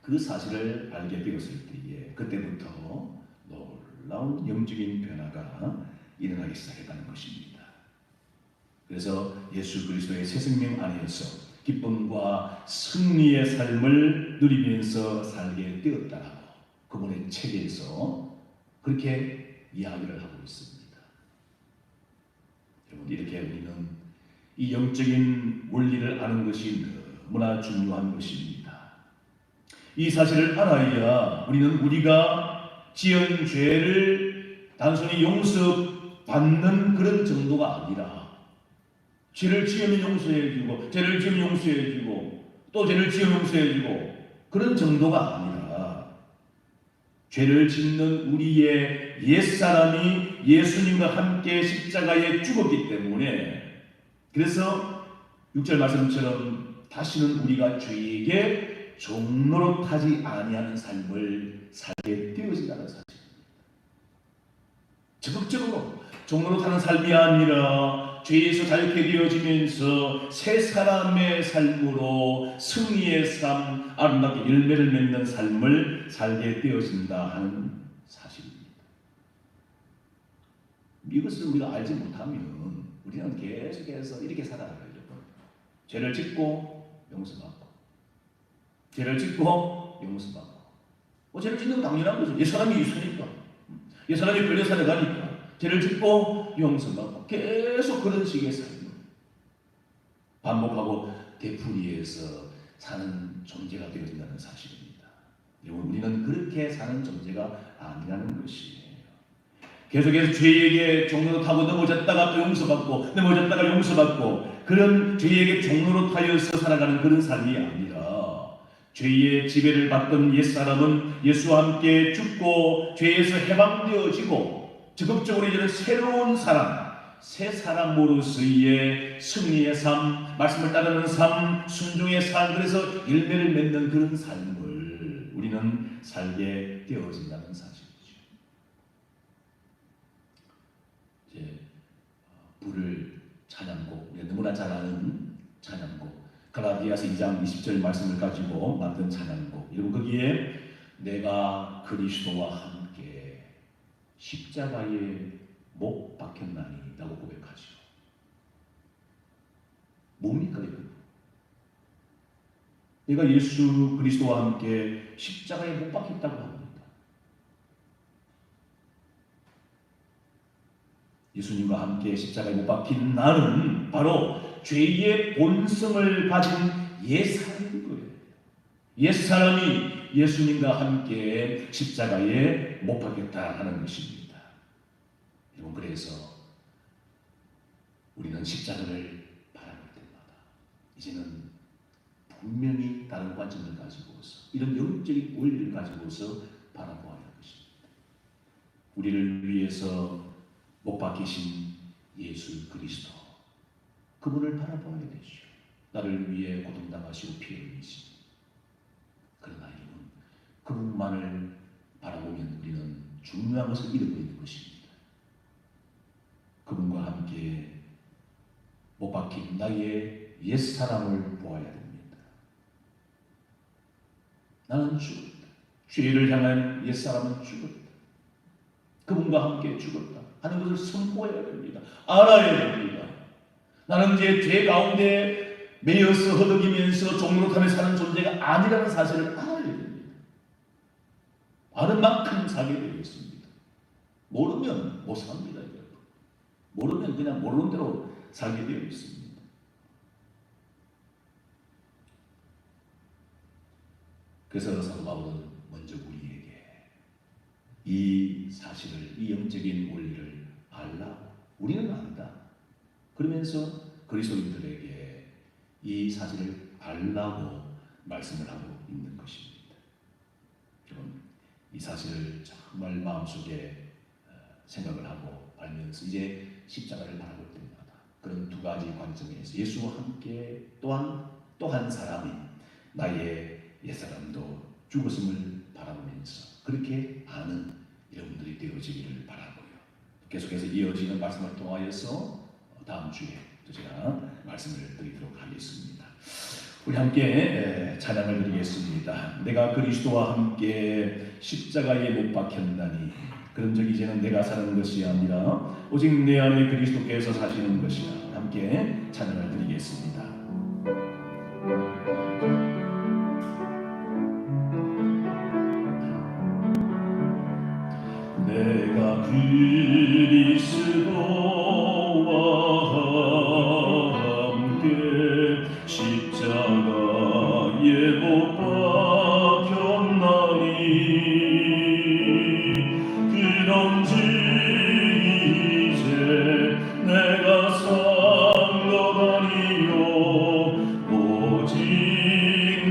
그 사실을 알게 되었을 때에 그때부터 놀라운 영적인 변화가 일어나기 시작했다는 것입니다. 그래서 예수 그리스도의 새 생명 안에서 기쁨과 승리의 삶을 누리면서 살게 되었다라고 그분의 책에서 그렇게 이야기를 하고 있습니다. 여러분, 이렇게 우리는 이 영적인 원리를 아는 것이 너무나 중요한 것입니다. 이 사실을 알아야 우리는 우리가 지은 죄를 단순히 용서받는 그런 정도가 아니라 죄를 지으면 용서해주고 죄를 지으면 용서해주고 또 죄를 지으면 용서해주고 그런 정도가 아니라 죄를 짓는 우리의 옛사람이 예수님과 함께 십자가에 죽었기 때문에 그래서 6절 말씀처럼 다시는 우리가 죄에게 종노릇하지 아니하는 삶을 살게 되어진다는 사실입니다. 적극적으로 종노릇하는 삶이 아니라 죄에서 자유케 되어지면서 새 사람의 삶으로 승리의 삶, 아름답게 열매를 맺는 삶을 살게 되어진다 하는 사실입니다. 이것을 우리가 알지 못하면 우리는 계속해서 이렇게 살아가요. 죄를 짓고 용서받고, 죄를 짓고 용서받고. 죄를 짓는 건 당연한 거죠. 옛사람이 있으니까, 옛사람이 걸려 살아가니까 죄를 짓고 용서받고 계속 그런 식의 삶을 반복하고 되풀이해서 사는 존재가 되어진다는 사실입니다. 여러분, 우리는 그렇게 사는 존재가 아니라는 것이에요. 계속해서 죄에게 종노릇하고 넘어졌다가 또 용서받고, 넘어졌다가 용서받고, 그런 죄에게 종노릇하여서 살아가는 그런 삶이 아니라 죄의 지배를 받던 옛사람은 예수와 함께 죽고 죄에서 해방되어지고 적극적으로 이제는 새로운 사람, 새 사람으로서의 승리의 삶, 말씀을 따르는 삶, 순종의 삶, 그래서 열매를 맺는 그런 삶을 우리는 살게 되어진다는 사실이죠. 이제 부를 찬양곡, 우리가 너무나 잘 아는 찬양곡, 갈라디아서 2장 20절 말씀을 가지고 만든 찬양곡. 여러분, 거기에 내가 그리스도와 함께 십자가에 못 박혔나니 라고 고백하죠. 뭡니까 이거? 내가 예수 그리스도와 함께 십자가에 못 박혔다고 합니다. 예수님과 함께 십자가에 못 박힌 나는 바로 죄의 본성을 가진 옛사람인 거예요. 옛사람이 예수님과 함께 십자가에 못 박혔다 하는 것입니다. 여러분, 그래서 우리는 십자가를 바라볼 때마다 이제는 분명히 다른 관점을 가지고서, 이런 영적인 원리를 가지고서 바라보아야 하는 것입니다. 우리를 위해서 못 박히신 예수 그리스도, 그분을 바라보아야 되죠. 나를 위해 고통당하시고 피 흘리신. 그러나 여러분, 그분만을 바라보면 우리는 중요한 것을 잃어버리고 있는 것입니다. 그분과 함께 못 박힌 나의 옛사람을 보아야 됩니다. 나는 죽었다. 죄를 향한 옛사람은 죽었다. 그분과 함께 죽었다 하는 것을 선포해야 됩니다. 알아야 됩니다. 나는 이제 죄 가운데 매여서 허덕이면서 종노릇하며 사는 존재가 아니라는 사실을 알아야 됩니다. 아는 만큼 살게 되어 있습니다. 모르면 못 삽니다. 모르면 그냥 모르는 대로 살게 되어 있습니다. 그래서 사도 바울은 먼저 우리에게 이 사실을, 이 영적인 원리를 알라. 우리는 안다. 그러면서 그리스도인들에게 이 사실을 알라고 말씀을 하고 있는 것입니다. 여러분, 이 사실을 정말 마음속에 생각을 하고 알면서 이제 십자가를 바라볼 때마다 그런 두 가지 관점에서 예수와 함께 또한 또 한 사람이 나의 옛사람도 죽었음을 바라보면서 그렇게 아는 여러분들이 되어지기를 바라고요. 계속해서 이어지는 말씀을 통하여서 다음 주에 또 제가 말씀을 드리도록 하겠습니다. 우리 함께 찬양을 드리겠습니다. 내가 그리스도와 함께 십자가에 못 박혔나니 그런 적 이제는 내가 사는 것이 아니라 오직 내 안에 그리스도께서 사시는 것이라. 함께 찬양을 드리겠습니다. 내가 그리스도와 함께 십자가에 못 박혔나니 그런지 이제 내가 산 것 아니요 오직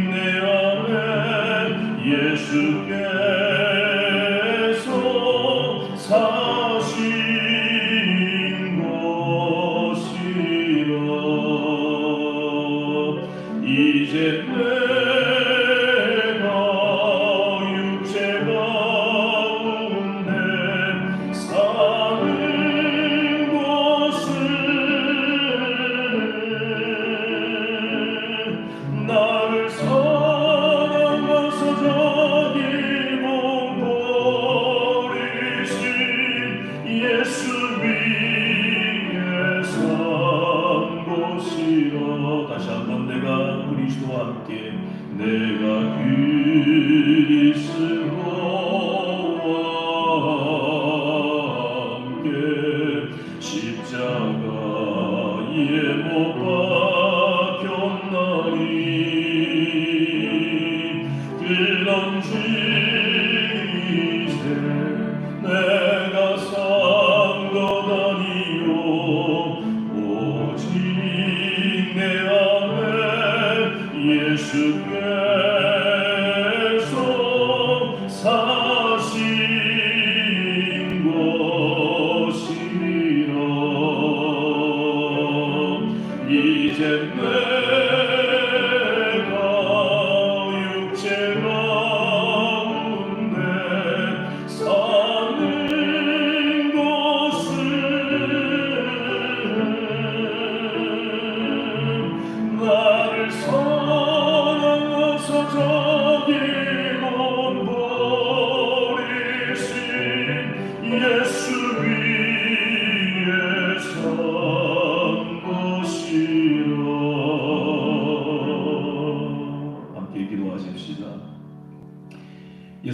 내 안에 예수께서 사신 것이라.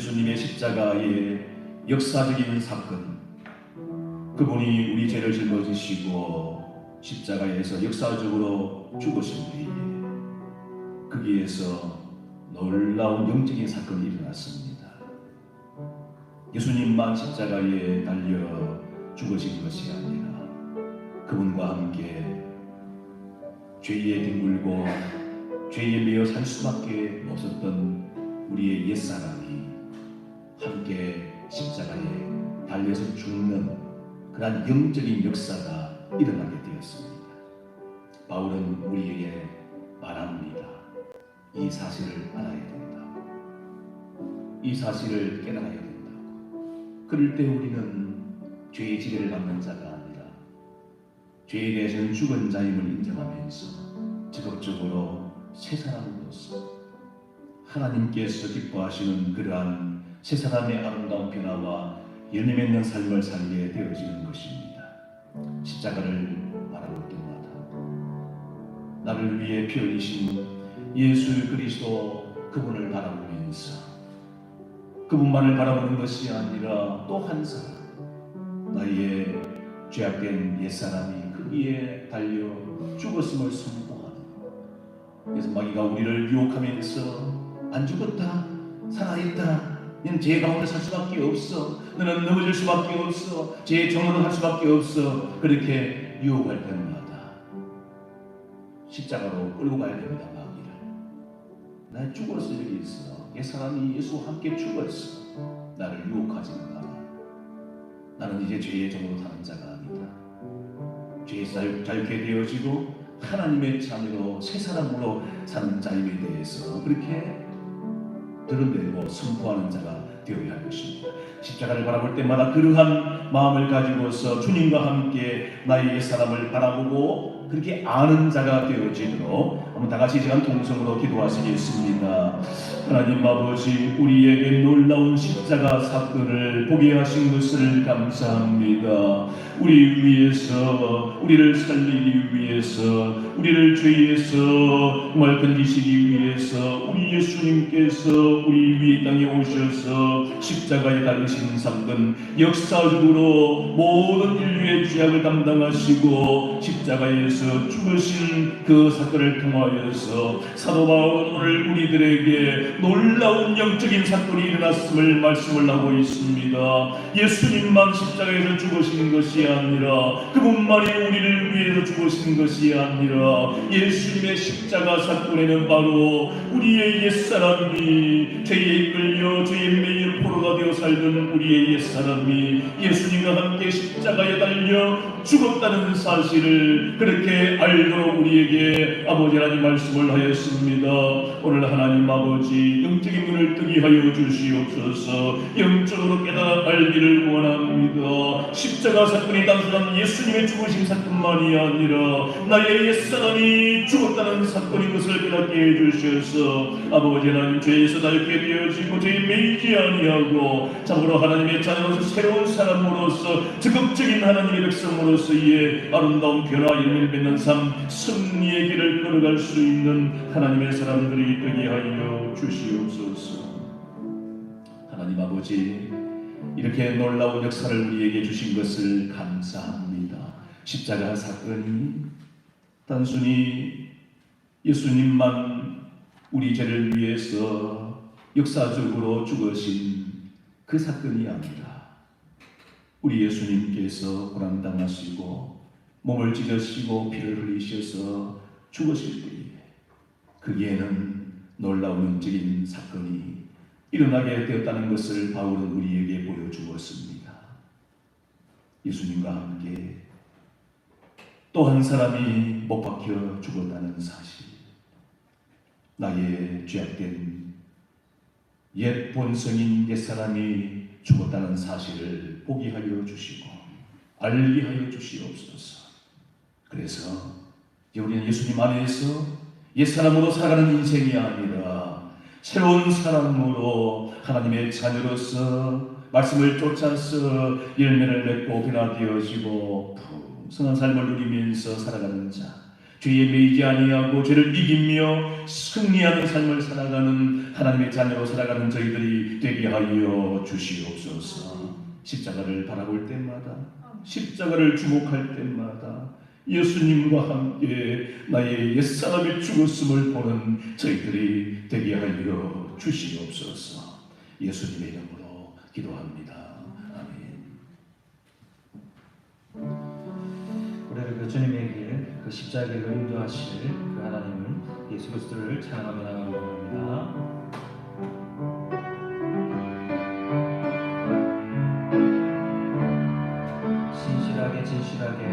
예수님의 십자가의 역사적인 사건, 그분이 우리 죄를 짊어지시고 십자가에서 역사적으로 죽으신 뒤에 거기에서 놀라운 영적인 사건이 일어났습니다. 예수님만 십자가에 달려 죽으신 것이 아니라 그분과 함께 죄에 뒹굴고 죄에 매여 살 수밖에 없었던 우리의 옛사람이 함께 십자가에 달려서 죽는 그러한 영적인 역사가 일어나게 되었습니다. 바울은 우리에게 말합니다. 이 사실을 알아야 된다. 이 사실을 깨달아야 된다. 그럴 때 우리는 죄의 지배를 받는 자가 아니라 죄에 대해서는 죽은 자임을 인정하면서 적극적으로 새 사람으로서 하나님께서 기뻐하시는 그러한 새 사람의 아름다운 변화와 열매 맺는 삶을 살게 되어지는 것입니다. 십자가를 바라볼 때마다 나를 위해 피 흘리신 예수 그리스도 그분을 바라보면서 그분만을 바라보는 것이 아니라 또 한 사람, 나의 죄악된 옛사람이 거기에 달려 죽었음을 선포하는, 그래서 마귀가 우리를 유혹하면서 안 죽었다, 살아있다, 너는 죄 가운데 살 수밖에 없어, 너는 넘어질 수밖에 없어, 죄의 종으로 할 수밖에 없어, 그렇게 유혹할 때마다 십자가로 끌고 가야 됩니다. 마귀를. 나 죽었을 적이 있어. 옛사람이 예수와 함께 죽었어. 나를 유혹하지 마라. 나는 이제 죄의 종으로 사는 자가 아니다. 죄에서 자유케 되어지고 하나님의 자녀로 새 사람으로 사는 자임에 대해서 그렇게 드러내고 선포하는 자가 되어야 할 것입니다. 십자가를 바라볼 때마다 그러한 마음을 가지고서 주님과 함께 나의 옛사람을 바라보고 그렇게 아는 자가 되어지도록 한번 다 같이 시간 동성으로 기도하시겠습니다. 하나님 아버지, 우리에게 놀라운 십자가 사건을 보게 하신 것을 감사합니다. 우리 위해서, 우리를 살리기 위해서, 우리를 죄에서 정말 건지시기 위해서 우리 예수님께서 우리 위에 땅에 오셔서 십자가에 달리신 사건, 역사적으로 모든 인류의 죄악을 담당하시고 십자가에서 죽으신 그 사건을 통하여서 사도 바울은 오늘 우리들에게 놀라운 영적인 사건이 일어났음을 말씀을 하고 있습니다. 예수님만 십자가에서 죽으시는 것이 아니라 그분만이 우리를 위해서 죽으시는 것이 아니라 예수님의 십자가 사건에는 바로 우리의 옛사람이 죄에 이끌려 죄에 매여 포로가 되어 살던 우리의 옛사람이 예수님과 함께 십자가에 달려 죽었다는 사실을 그렇게 알도록 우리에게 아버지 하나님 말씀을 하였습니다. 오늘 하나님 아버지 영적인 눈을 뜨게 하여 주시옵소서. 영적으로 깨달아 알기를 원합니다. 십자가 사건이 단순한 예수님의 죽으신 사건만이 아니라 나의 옛사람이 죽었다는 사건인 것을 깨닫게 해주셔서 아버지 하나님 죄에서 자유케 되어지고 죄에 매이지 아니하고 참으로 하나님의 자녀로서 새로운 사람으로서 적극적인 하나님의 백성으로서의 아름다운 변화 열매를 맺는 삶, 승리의 길을 걸어갈 수 있는 하나님의 사람들이 되게 하여 주시옵소서. 하나님 아버지, 이렇게 놀라운 역사를 우리에게 주신 것을 감사합니다. 십자가 사건이 단순히 예수님만 우리 죄를 위해서 역사적으로 죽으신 그 사건이 아니라 우리 예수님께서 고난당하시고 몸을 찢으시고 피를 흘리셔서 죽으실 때에 거기에는 놀라운 영적인 사건이 일어나게 되었다는 것을 바울은 우리에게 보여주었습니다. 예수님과 함께 또 한 사람이 못 박혀 죽었다는 사실, 나의 죄악된 옛 본성인 옛사람이 죽었다는 사실을 보게 하여 주시고 알게 하여 주시옵소서. 그래서 우리는 예수님 안에서 옛사람으로 살아가는 인생이 아니라 새로운 사람으로 하나님의 자녀로서 말씀을 쫓아서 열매를 맺고 변화되어지고 풍성한 삶을 누리면서 살아가는 자, 죄에 매이지 아니하고 죄를 이기며 승리하는 삶을 살아가는 하나님의 자녀로 살아가는 저희들이 되게 하여 주시옵소서. 십자가를 바라볼 때마다, 십자가를 주목할 때마다 예수님과 함께 나의 옛사람이 죽었음을 보는 저희들이 되게 하여 주시옵소서. 예수님의 이름으로 기도합니다. 아멘. 우리를 그 주님의 길, 그 십자가의 길로 인도하실 그 하나님을, 예수 그리스도를 찬양하며 나가는 겁니다. 진실하게 진실하게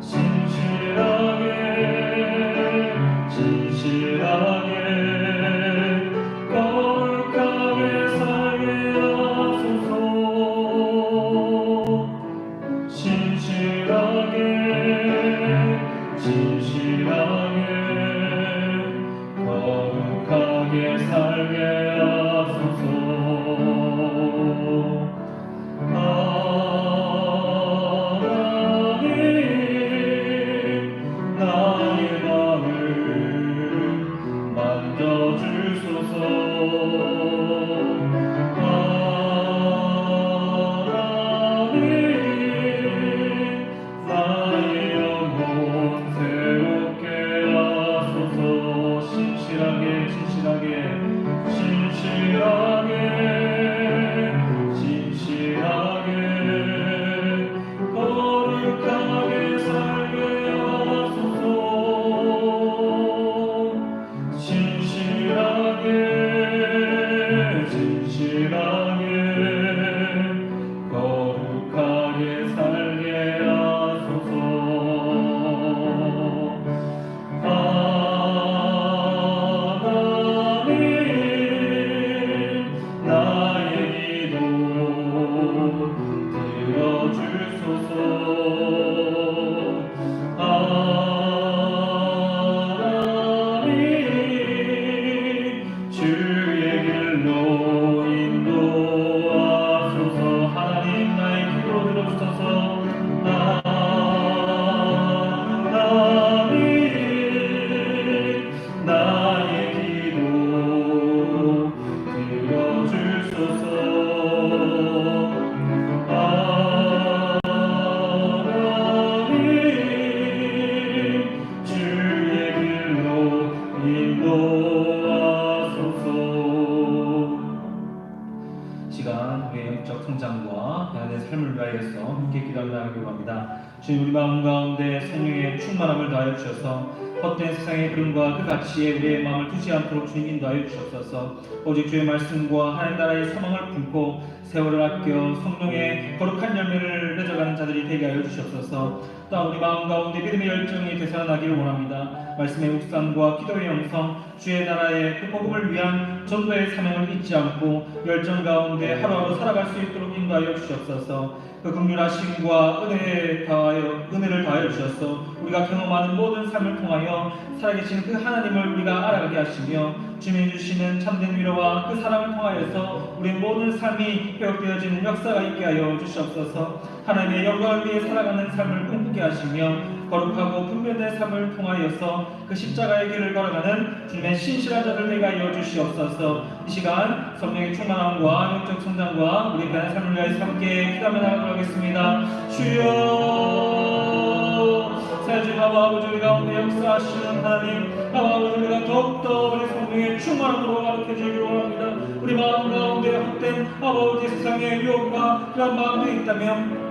진실하게 거룩하게 살게 하소서. 진실하게 거룩하게 살게 하소서. 나의 마음을 만져주소서. 나의 영혼 새롭게 하소서. 진실하게 거룩하게 살게 하소서. 진실하게 거룩하게 살게 하소서. 나의 기도 들어주소서. 주의 길로 인도하소서. 하나님 나의 기도 들어주소서. 나의 기도 들어주소서. 주의 길로 인도하소서. 시간 우리의 영적 성장과 하나님의 삶을 위하여서 함께 기도하며 나가기로 합니다. 주님, 우리 마음 가운데 성령의 충만함을 더하여 주셔서 헛된 세상의 그림과 그 가치에 우리의 마음을 두지 않도록 주님 인도하여 주셨소서. 오직 주의 말씀과 하나님 나라의 소망을 품고 세월을 아껴 성령의 거룩한 열매를 맺어가는 자들이 되게 하여 주셨소서. 또한 우리 마음 가운데 믿음의 열정이 되살아나기를 원합니다. 말씀의 묵상과 기도의 영성, 주의 나라의 그 복음을 위한 전도의 사명을 잊지 않고 열정 가운데 하루하루 살아갈 수 있도록 인도하여 주셨소서. 그 긍휼하심과 은혜를 더하여 주셔서 우리가 경험하는 모든 삶을 통하여 살아계신 그 하나님을 우리가 알아가게 하시며 주님이 주시는 참된 위로와 그 사랑을 통하여서 우리의 모든 삶이 회복되어지는 역사가 있게 하여 주시옵소서. 하나님의 영광을 위해 살아가는 삶을 꿈꾸게 하시며 거룩하고 분별된 삶을 통하여서 그 십자가의 길을 걸어가는 주님의 신실한 자들 되게 하여 주시옵소서. 이 시간 성령의 충만함과 영적 성장과 우리 변한 삶을 위하여 함께 기도하며 나가도록 하겠습니다. 주여, 사주님 아버지, 우리 가운데 역사하시는 하나님 아버지, 우리가 더욱더 우리 성령의 충만함으로 가르쳐주기를 원합니다. 우리 마음 가운데 헛된 아버지 세상의 유혹과 그런 마음들이 있다면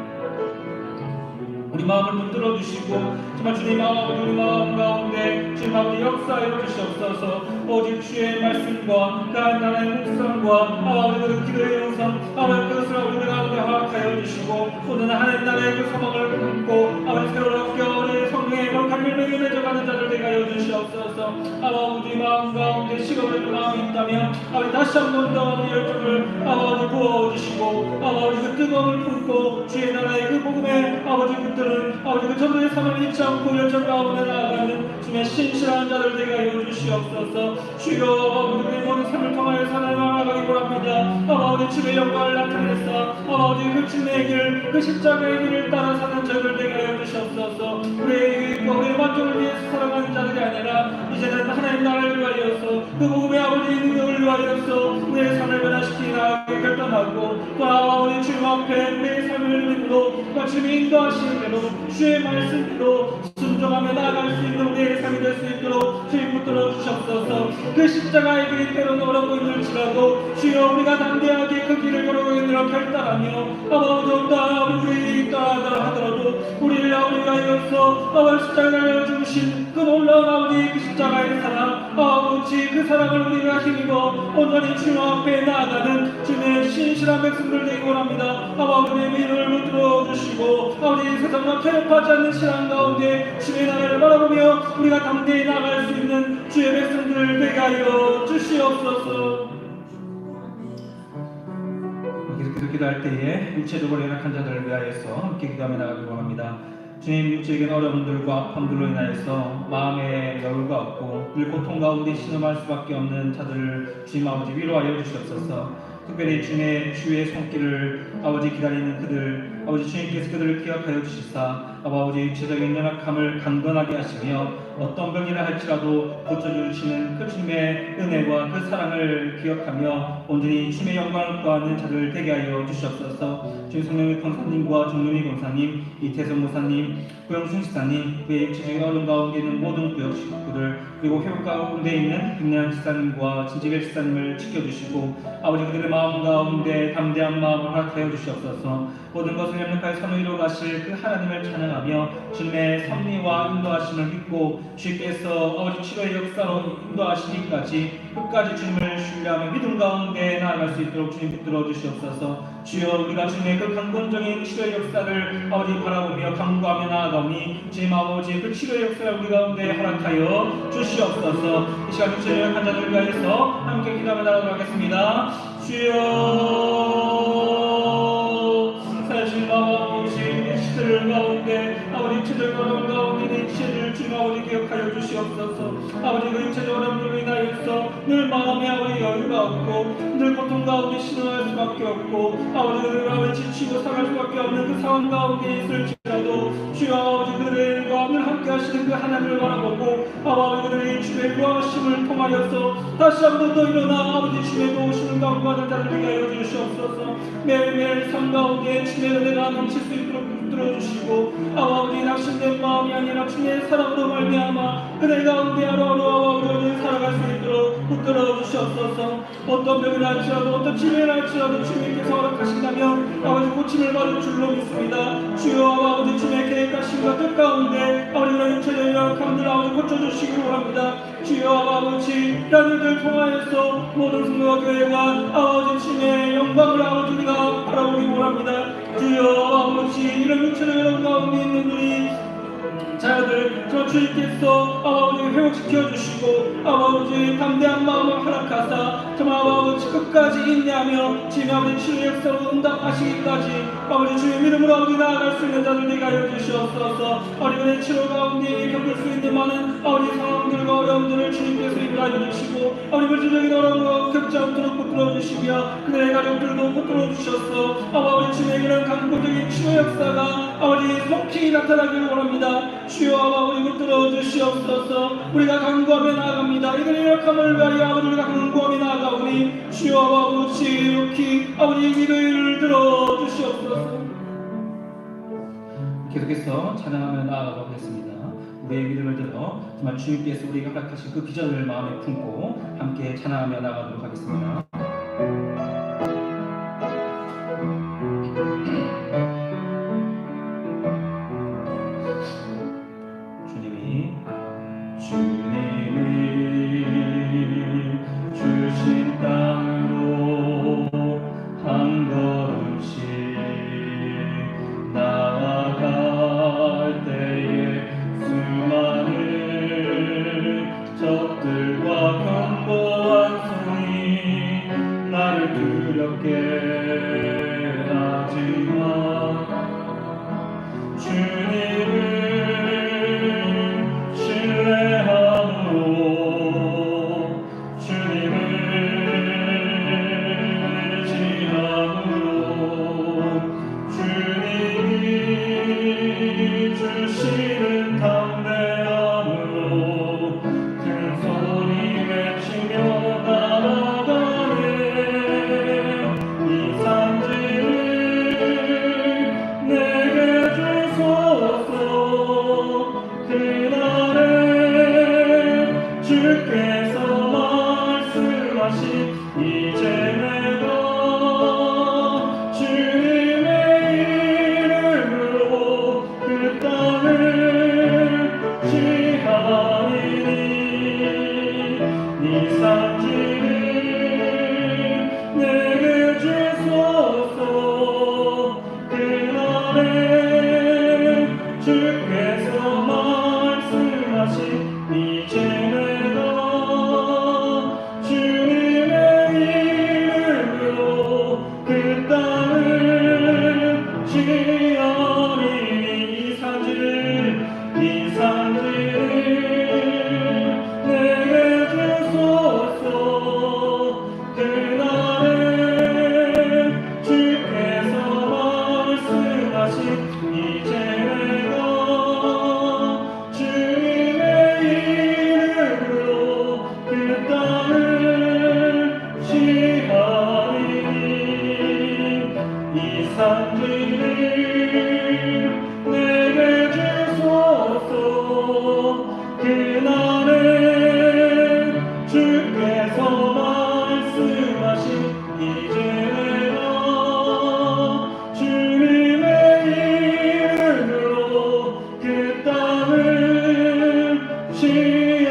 우리 마음을 붙들어 주시고 정말 주님 아버지, 우리 마음 가운데 주님 아버지 역사해 주시옵소서. 오직 주의 말씀과 그 나라의 묵상과 아버지 그 기도의 영성 아버지 그것을 우리 가운데 허락하여 주시고 오늘 하나님 나라의 그 소망을 품고 아버지 새로운 겨울의 성령의 거룩한 열매를 맺어가는 자들 되게 하여 주시옵소서. 아버지 마음 가운데 식어버린 마음이 있다면 아버지 다시 한번 더 열정을 아버지 부어주시고 아버지 그 뜨거움을 품고 주의 나라의 그 복음의 아버지 그들은 아버지 그 전도의 삶을 잊지 않고 열정 가운데 나아가는 주님의 신실한 자들 되게 하여 주시옵소서. 주여 아버지 그의 모든 삶을 통하여 하나님 나아가기 원합니다. 아버지 주의 영광을 나타내사 아버지 그 주님의 길, 그 십자가의 길을 따라 사는 저들 되게 하여 주시옵소서. 우리의 유익과 우리의 만족을 위해서 살아가는 자들이 아니라 이제는 하나님 나라를 위하여서 그 복음의 아버지의 능력을 위하여서 우리의 삶을 변화시키 나가게 결단하고 또 아버지 주님 앞에 우리의 삶을 믿고 주님이 인도하시는 대로 주의 말씀대로 순종하며 나아갈 수 있는 우리의 삶이 될 수 있도록 주님 붙들어 주시옵소서. 그 십자가의 길이 때로는 어렵고 힘들지라도 주여 우리가 담대하게 그 길을 걸어가기로 결단하며 아버지 온다 우리 따라 하더라도 우리를 아버지가 하여서 아버지 십자가에 달려 죽으신 그 놀라운 아버지 그 십자가의 사랑 아버지 그 사랑을 우리가 힘입어 온전히 주님 앞에 나아가는 주님의 신실한 백성들 되기 원합니다. 아버지의 믿음을 붙들어 주시고 아버지 세상과 타협하지 않는 신앙 가운데 주의 나라를 바라보며 우리가 담대히 나아갈 수 있는 주의 백성들 되게 하여 주시옵소서. 계속해서 기도할 때에 육체적으로 연약한 자들을 위하여서 함께 기도하며 나가기 원합니다. 주님 육체적인 어려움들과 아픔들로 인하여서 마음에 여유가 없고 늘 고통 가운데 신음할 수밖에 없는 자들을 주님 아버지 위로하여 주시옵소서. 특별히 주의 손길을 아버지 기다리는 그들 아버지 주님께서 그들을 기억하여 주시사 아버지 육체적인 연약함을 강건하게 하시며 어떤 병이라 할지라도 고쳐주시는 그 주님의 은혜와 그 사랑을 기억하며 온전히 주님의 영광을 구하는 자들 되게 하여 주시옵소서. 주님 성령의 권사님과 종룡이 권사님 이태성 모사님 고영순 지사님 그의 육체적인 어려움 가운데 있는 모든 구역 식구들 그리고 회복 가운데 있는 김래한 지사님과 진지길 지사님을 지켜주시고 아버지 그들의 마음 가운데 담대한 마음을 허락하여 주시옵소서. 모든 것을 협력하여 선의로 가실 그 하나님을 찬양하며 주님의 섭리와 인도하심을 믿고 주께서 아버지 치료의 역사로 인도하시기까지 끝까지 주님을 신뢰하며 믿음 가운데 나아갈 수 있도록 주님 붙들어 주시옵소서. 주여 우리가 주님의 그 강건적인 치료의 역사를 아버지 바라보며 간구하며 나아가오니 주님 아버지 그 치료의 역사를 우리 가운데 허락하여 주시옵소서. 이 시간 육체의 연약한 자들을 위하여서 함께 기도하며 나아가도록 하겠습니다. 주여 사실 아버지 시들 가운데 아버지 육체적 어려움 가운데 있는 시를 주님 아버지 기억하여 주시옵소서. 아버지 그 육체적 어려움으로 인하여서 늘 마음에 아버지 여유가 없고 늘 고통 가운데 신음할 수밖에 없고 아버지 지치고 상할 수밖에 없는 그 상황 가운데 있을지라도 주여 아버지 그들과 늘 함께 하시는 그 하나님을 바라보고 아버지 그들의 주의 구하심을 통하여서 다시 한 번 더 일어나 아버지 주의 도우심을 강구하는 자를 되게 하여 주시옵소서. 매일매일 삶 가운데 주의 은혜가 넘칠 수 있도록 붙들어주시고 아버지 낙심된 마음이 아니라 주의 사랑으로 말미암아 그들 가운데 하루하루 아버지 살아갈 수 있도록 붙들어 주시옵소서. 어떤 병이 날지라도 어떤 질병이 날지라도 주님께서 허락하신다면 아버지 고침을 받을 줄로 믿습니다. 주여 아버지 주의 계획하심과 뜻 가운데 아버지가 육체적 연약함들 아버지 고쳐주시기 원합니다. 주여 아버지 이런 일들 통하여서 모든 성도와 교회가 아버지 주님의 영광을 아버지 우리가 바라보기 원합니다. 주여 아버지 이런 육체적 연약 가운데 있는 우리 자녀들 저 주님께서 아버지 회복시켜 주시고 아버지 담대한 마음을 허락하사 정말 아버지 끝까지 인내하며 주님 아버지 치료의 역사로 응답하시기까지 아버지 주의 이름으로 아버지 나아갈 수 있는 자들 되게 하여 주시옵소서. 어린이의 치료 가운데 겪을 수 있는 많은 아버지 상황들과 어려움들을 주님께서 인도하여 주시고 아버지 물질적인 어려움과 겪지 않도록 붙들어 주시며 그들의 가족들도 붙들어 주셔서 아버지 주님의 그런 강권적인 치료 역사가 아버지 속히 나타나기를 원합니다. 주여 아버지 붙들어 주시옵소서. 우리가 간구하며 나아갑니다. 이들의 약함을 위하여 아버지 우리가 간구하며 나아가오니 주여 아버지 이렇게 아버지 기도를 들어 주시옵소서. 계속해서 찬양하며 나아가도록 하겠습니다. 우리의 믿음을 들어 정말 주님께서 우리에게 허락하신 그 비전을 마음에 품고 함께 찬양하며 나아가도록 하겠습니다. 주님이 주신 땅으로 한 걸음씩 나아갈 때에 수많은 적들과 견고한 손이 나를 두렵게 하지만 산지를 내게 주소서. 그날에 주께서 말씀하신 이제 내가 주님의 이름으로 그 땅을 취하리니.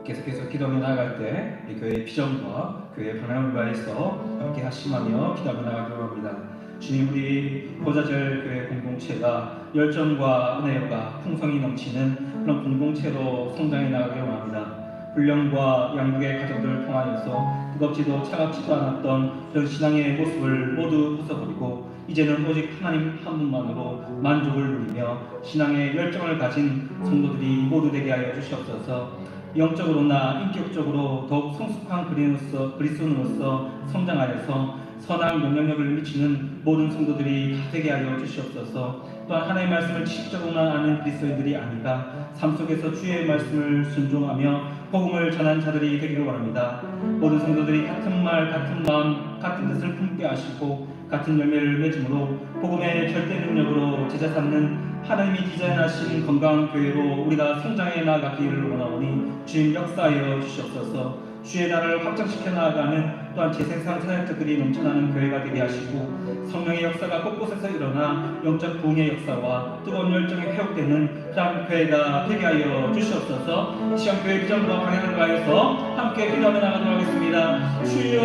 계속해서 기도하며 나아갈 때 우리 교회의 비전과 교회의 방향을 위하여서 함께 하심하며 기도하며 나아가기로 합니다. 주님, 우리 보좌절 교회 공동체가 열정과 은혜가 풍성이 넘치는 그런 공동체로 성장해 나가기로 합니다. 불령과 양육의 가정들을 통하여서 뜨겁지도 차갑지도 않았던 그런 신앙의 모습을 모두 벗어버리고 이제는 오직 하나님 한 분만으로 만족을 누리며 신앙의 열정을 가진 성도들이 모두 되게 하여 주시옵소서. 영적으로나 인격적으로 더욱 성숙한 그리스도인으로서 성장하여서 선한 영향력을 미치는 모든 성도들이 다 되게 하여 주시옵소서. 또한 하나님의 말씀을 지식적으로만 아는 그리스도인들이 아니라 삶 속에서 주의 말씀을 순종하며 복음을 전한 자들이 되기를 원합니다. 모든 성도들이 같은 말, 같은 마음, 같은 뜻을 품게 하시고 같은 열매를 맺음으로 복음의 절대 능력으로 제자 삼는 하나님이 디자인하신 건강한 교회로 우리가 성장해 나가기를 원하오니 주님 역사하여 주시옵소서. 주의 나라를 확장시켜 나아가는 또한 재생산 사역자들이 넘쳐나는 교회가 되게 하시고 성령의 역사가 곳곳에서 일어나 영적 부흥의 역사와 뜨거운 열정이 회복되는 그런 교회가 되게 하여 주시옵소서. 이 시간 교회 비전과 방향을 가해서 함께 기도하며 나가도록 하겠습니다. 주여,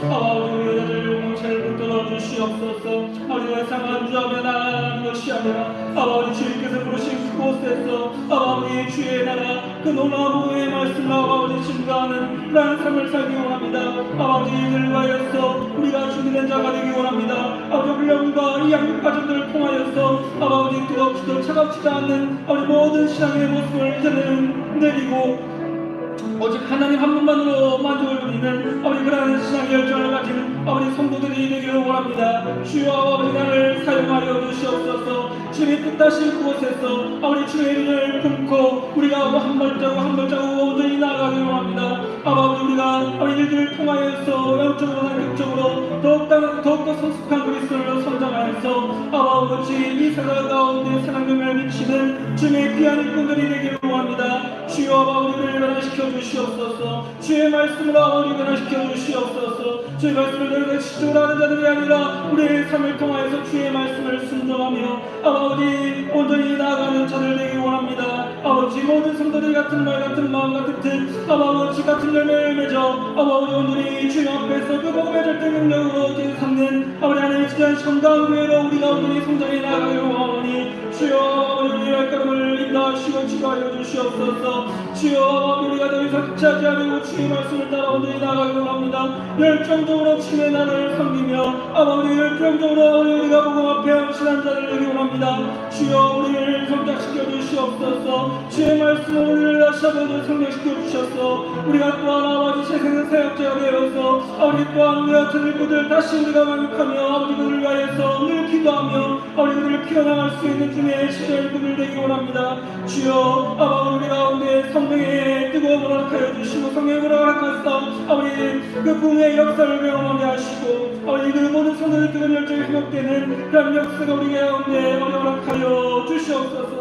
아버지 우리 여자들 공동체를 붙들어 주시옵소서. 아버지 더 이상 안주하며 나아가는 것이 아니라 아버지 주님께서 부르신 그곳에서 아버지 주의 나라 그 놀라운 복음의 말씀을 아버지 증거하는 그러한 삶을 살기 원합니다. 아버지 이들을 위하여서 우리가 준비된 자가 되기 원합니다. 아버지 훈련과 이 양육 과정들을 통하여서 아버지 뜨겁지도 차갑지도 않는 아버지 모든 신앙의 모습을 이제는 내리고 오직 하나님 한 분만으로 만족을 누리는 아버지 그러한 신앙의 열정을 가진 아버지 성도들이 되기를 원합니다. 주여 아버지 나를 사용하여 주시옵소서. 주님의 뜻하신 그곳에서 아버지 주의 이름을 품고 우리가 한 발자국 한 발자국 온전히 나아가기를 원합니다. 아버지 우리가 아버지 이들을 통하여서 영적으로 인격적으로 더욱더 성숙한 그리스도로 성장하여서 아버지 이 세상 가운데 사랑을 미치는 주님의 귀한 일꾼들이 되기를 원합니다. 주여 아버지를 변화시켜 주시옵소서. 주의 말씀으로 아버지 변화시켜 주시옵소서. 주의 말씀을 내가 시적으로 하는 자들이 아니라 우리의 삶을 통하여서 주의 말씀을 순종하며 아버지 온전히 나아가는 자들 되기 원합니다. 아버지 모든 성도들이 같은 말 같은 마음 같은 뜻 아버지 같은 열매를 맺어 아버지 온전히 주님 앞에서 그 복음의 절대 능력으로 제사 삼는 아버지 하나님의 지대한 건강한 교회로 우리가 온전히 성장해 나아가기를 원하오니 주여 우리의 발걸음을 인도하시고 지도하여 주시옵소서. 주여 우리가 더 이상 지체하지 않고 주의 말씀을 따라 온전히 나아가기를 원합니다. 열정적으로 주의 나라를 섬기며 아버지 열정적으로 우리가 복음 앞에 헌신한 자를 되기 원합니다. 주여 우리를 성장시켜 주시옵소서. 주의 말씀으로 우리를 다시 한번 성장시켜 주셔서 우리가 또한 아버지 세상의 사역자가 되어서 아버지 또한 우리 같은 일꾼들 다시 우리가 만족하며 아버지 그들을 위하여서 늘 기도하며 아버지 그들을 키워나갈 수 있는 주님의 시대 일꾼들 되기 원합니다. 주여 아버지 우리 가운데 성령의 뜨거움을 허락하여 주시고 성령을 허락하사 아버지 그 부흥의 역사를 경험하게 하시고 아버지 그 모든 성도의 뜨거운 열정이 회복되는 그런 역사가 우리 가운데 허락하여 주시옵소서.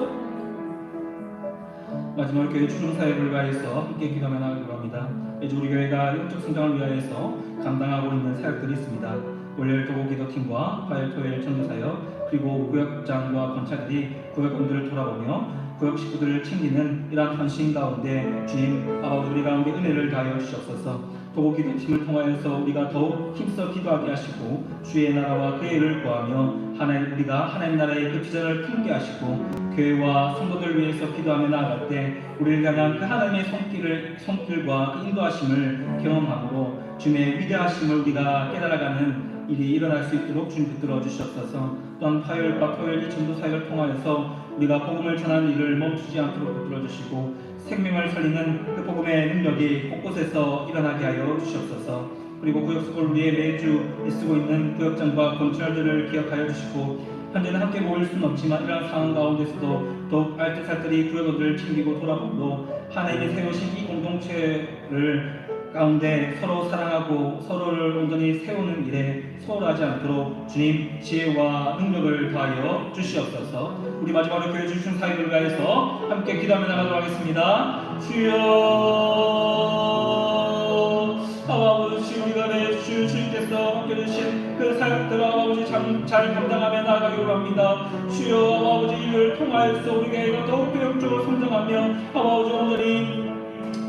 마지막 교회 추종 사역을 위하여서 함께 기도하며 나가기로 합니다. 이제 우리 교회가 영적 성장을 위하여서 감당하고 있는 사역들이 있습니다. 월요일 도고 기도팀과 화요일 토요일 전도 사역 그리고 구역장과 권사들이 구역원들을 돌아보며 구역 식구들을 챙기는 이러한 헌신 가운데 주님 아버지 우리 가운데 은혜를 다하여 주시옵소서. 도고 기도팀을 통하여서 우리가 더욱 힘써 기도하게 하시고 주의 나라와 그의 일을 구하며 우리가 하나님 나라의 그 비전을 품게 하시고 교회와 성도들 위해서 기도하며 나아갈 때 우리를 향한 그 하나님의 손길과 그 인도하심을 경험함으로 주님의 위대하심을 우리가 깨달아가는 일이 일어날 수 있도록 주님 붙들어 주시옵소서. 또한 화요일과 토요일 이 전도 사역을 통하여서 우리가 복음을 전하는 일을 멈추지 않도록 붙들어 주시고 생명을 살리는 그 복음의 능력이 곳곳에서 일어나게 하여 주시옵소서. 그리고 구역수를 위해 매주 애쓰고 있는 구역장과 건축들을 기억하여 주시고 현재는 함께 모일 수는 없지만 이러한 상황 가운데서도 더욱 알뜰살뜰히 구역원들을 챙기고 돌아보고 하나님이 세우신 이 공동 공동체를 가운데 서로 사랑하고 서로를 온전히 세우는 일에 소홀하지 않도록 주님 지혜와 능력을 더하여 주시옵소서. 우리 마지막으로 교회 주신 사역을 위하여서 함께 기도하며 나가도록 하겠습니다. 주여 아버지, 우리가 내주 주님께서 맡겨주신 그 사역들을 아버지 잘 감당하며 나아가기로 합니다. 주여 아버지, 이를 통하여서 우리가 더욱 교육적으로 성장하며 아버지 온전히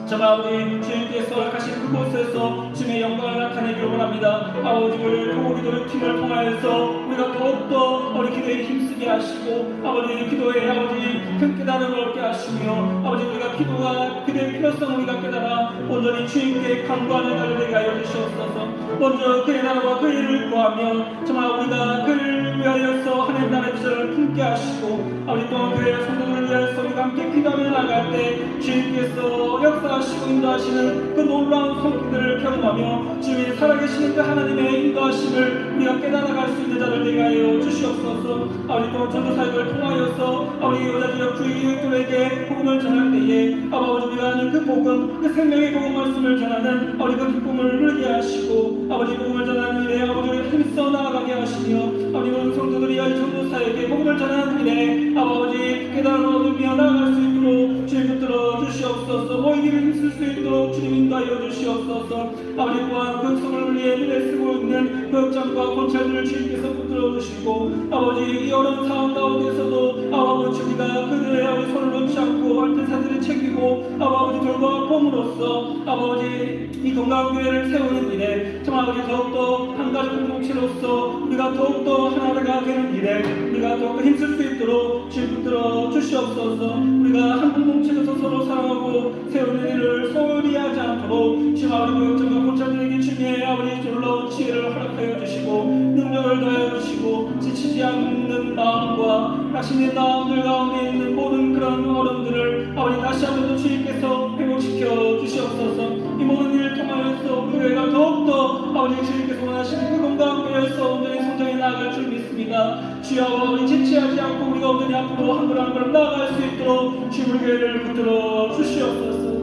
정말 아버지 주님께서 허락하신 그곳에서 주님의 영광을 나타내기를 원합니다. 아버지, 우리들의 팀을 통하여서 우리가 더욱더 우리 기도에 힘쓰게 하시고 아버지 기도에 아버지 큰 깨달음을 얻게 하시며 아버지 우리가 기도의 필요성을 우리가 깨달아 온전히 주님께 간구하는 날을 되게 하여 주시옵소서. 먼저 그의 나라와 그 일을 구하며 정말 우리가 그를 위하여서 하나님 나라의 비전을 품게 하시고 아버지 또한 교회 성도들을 위하여서 우리가 함께 기도하며 나갈 때 주님께서 역사하시고 인도하시는 그 놀라운 손길들을 경험하며 주님이 살아계시는 그 하나님의 인도하심을 우리가 깨달아갈 수 있는 자들 되게 하여 주시옵소서. 아버지 또한 전도사역을 통하여서 아버지 여자지역 주의교회에게 복음을 전할 때에 아버지 우리가 하는 그 복음, 그 생명의 복음 말씀을 전하는 아버지 그 기쁨을 누리게 하시고 아버지 복음을 전하는 일에 아버지를 힘써 나아가게 하시며 아버지 모든 성도들이 전도사에게 복음을 전하는 일에 아버지 깨달음을 얻으며 나아갈 수 있도록 주님 붙들어 주시옵소서. 모이기를 힘쓸 수 있도록 주님 인도하여 주시옵소서. 아버지 또한 극성을 위해 눈에 쓰고 있는 교육장과 권찰들을 주님께서 붙들어 주시고 아버지 이 어려운 상황 가운데서도 아버지 우리가 그들의 아버지 손을 놓지 않고 알뜰사들을 챙기고 아버지 돌과 봄으로써 아버지 이 건강한 교회를 세우는 일에 정말 아버지 더욱더 한 가지 공동체로서 우리가 더욱더 하나가 되는 일에 우리가 더욱더 힘쓸 수 있도록 주님 붙들어 주시옵소서. 우리가 한 공동체에서 서로 사랑하고 세우는 일을 소홀히 하지 않도록 주님 아버지 교육장과 권찰들에게 주님의 아버지 놀라운 지혜를 허락하여 주시고 능력을 더하여 주시고 지치지 않는 마음과 자신의 마음들 가운데 있는 모든 그런 어른들을 아버지 다시 한번 더 주님께서 회복시켜 주시옵소서. 이 모든 일을 통하여서 우리 교회가 더욱더 아버지 주님께서 원하시는 그 건강한 교회에서 온전히 성장해 나아갈 줄 믿습니다. 주여 아버지 지체하지 않고 우리가 온전히 앞으로 한 걸음 한 걸음 나아갈 수 있도록 주님 우리 교회를 붙들어 주시옵소서.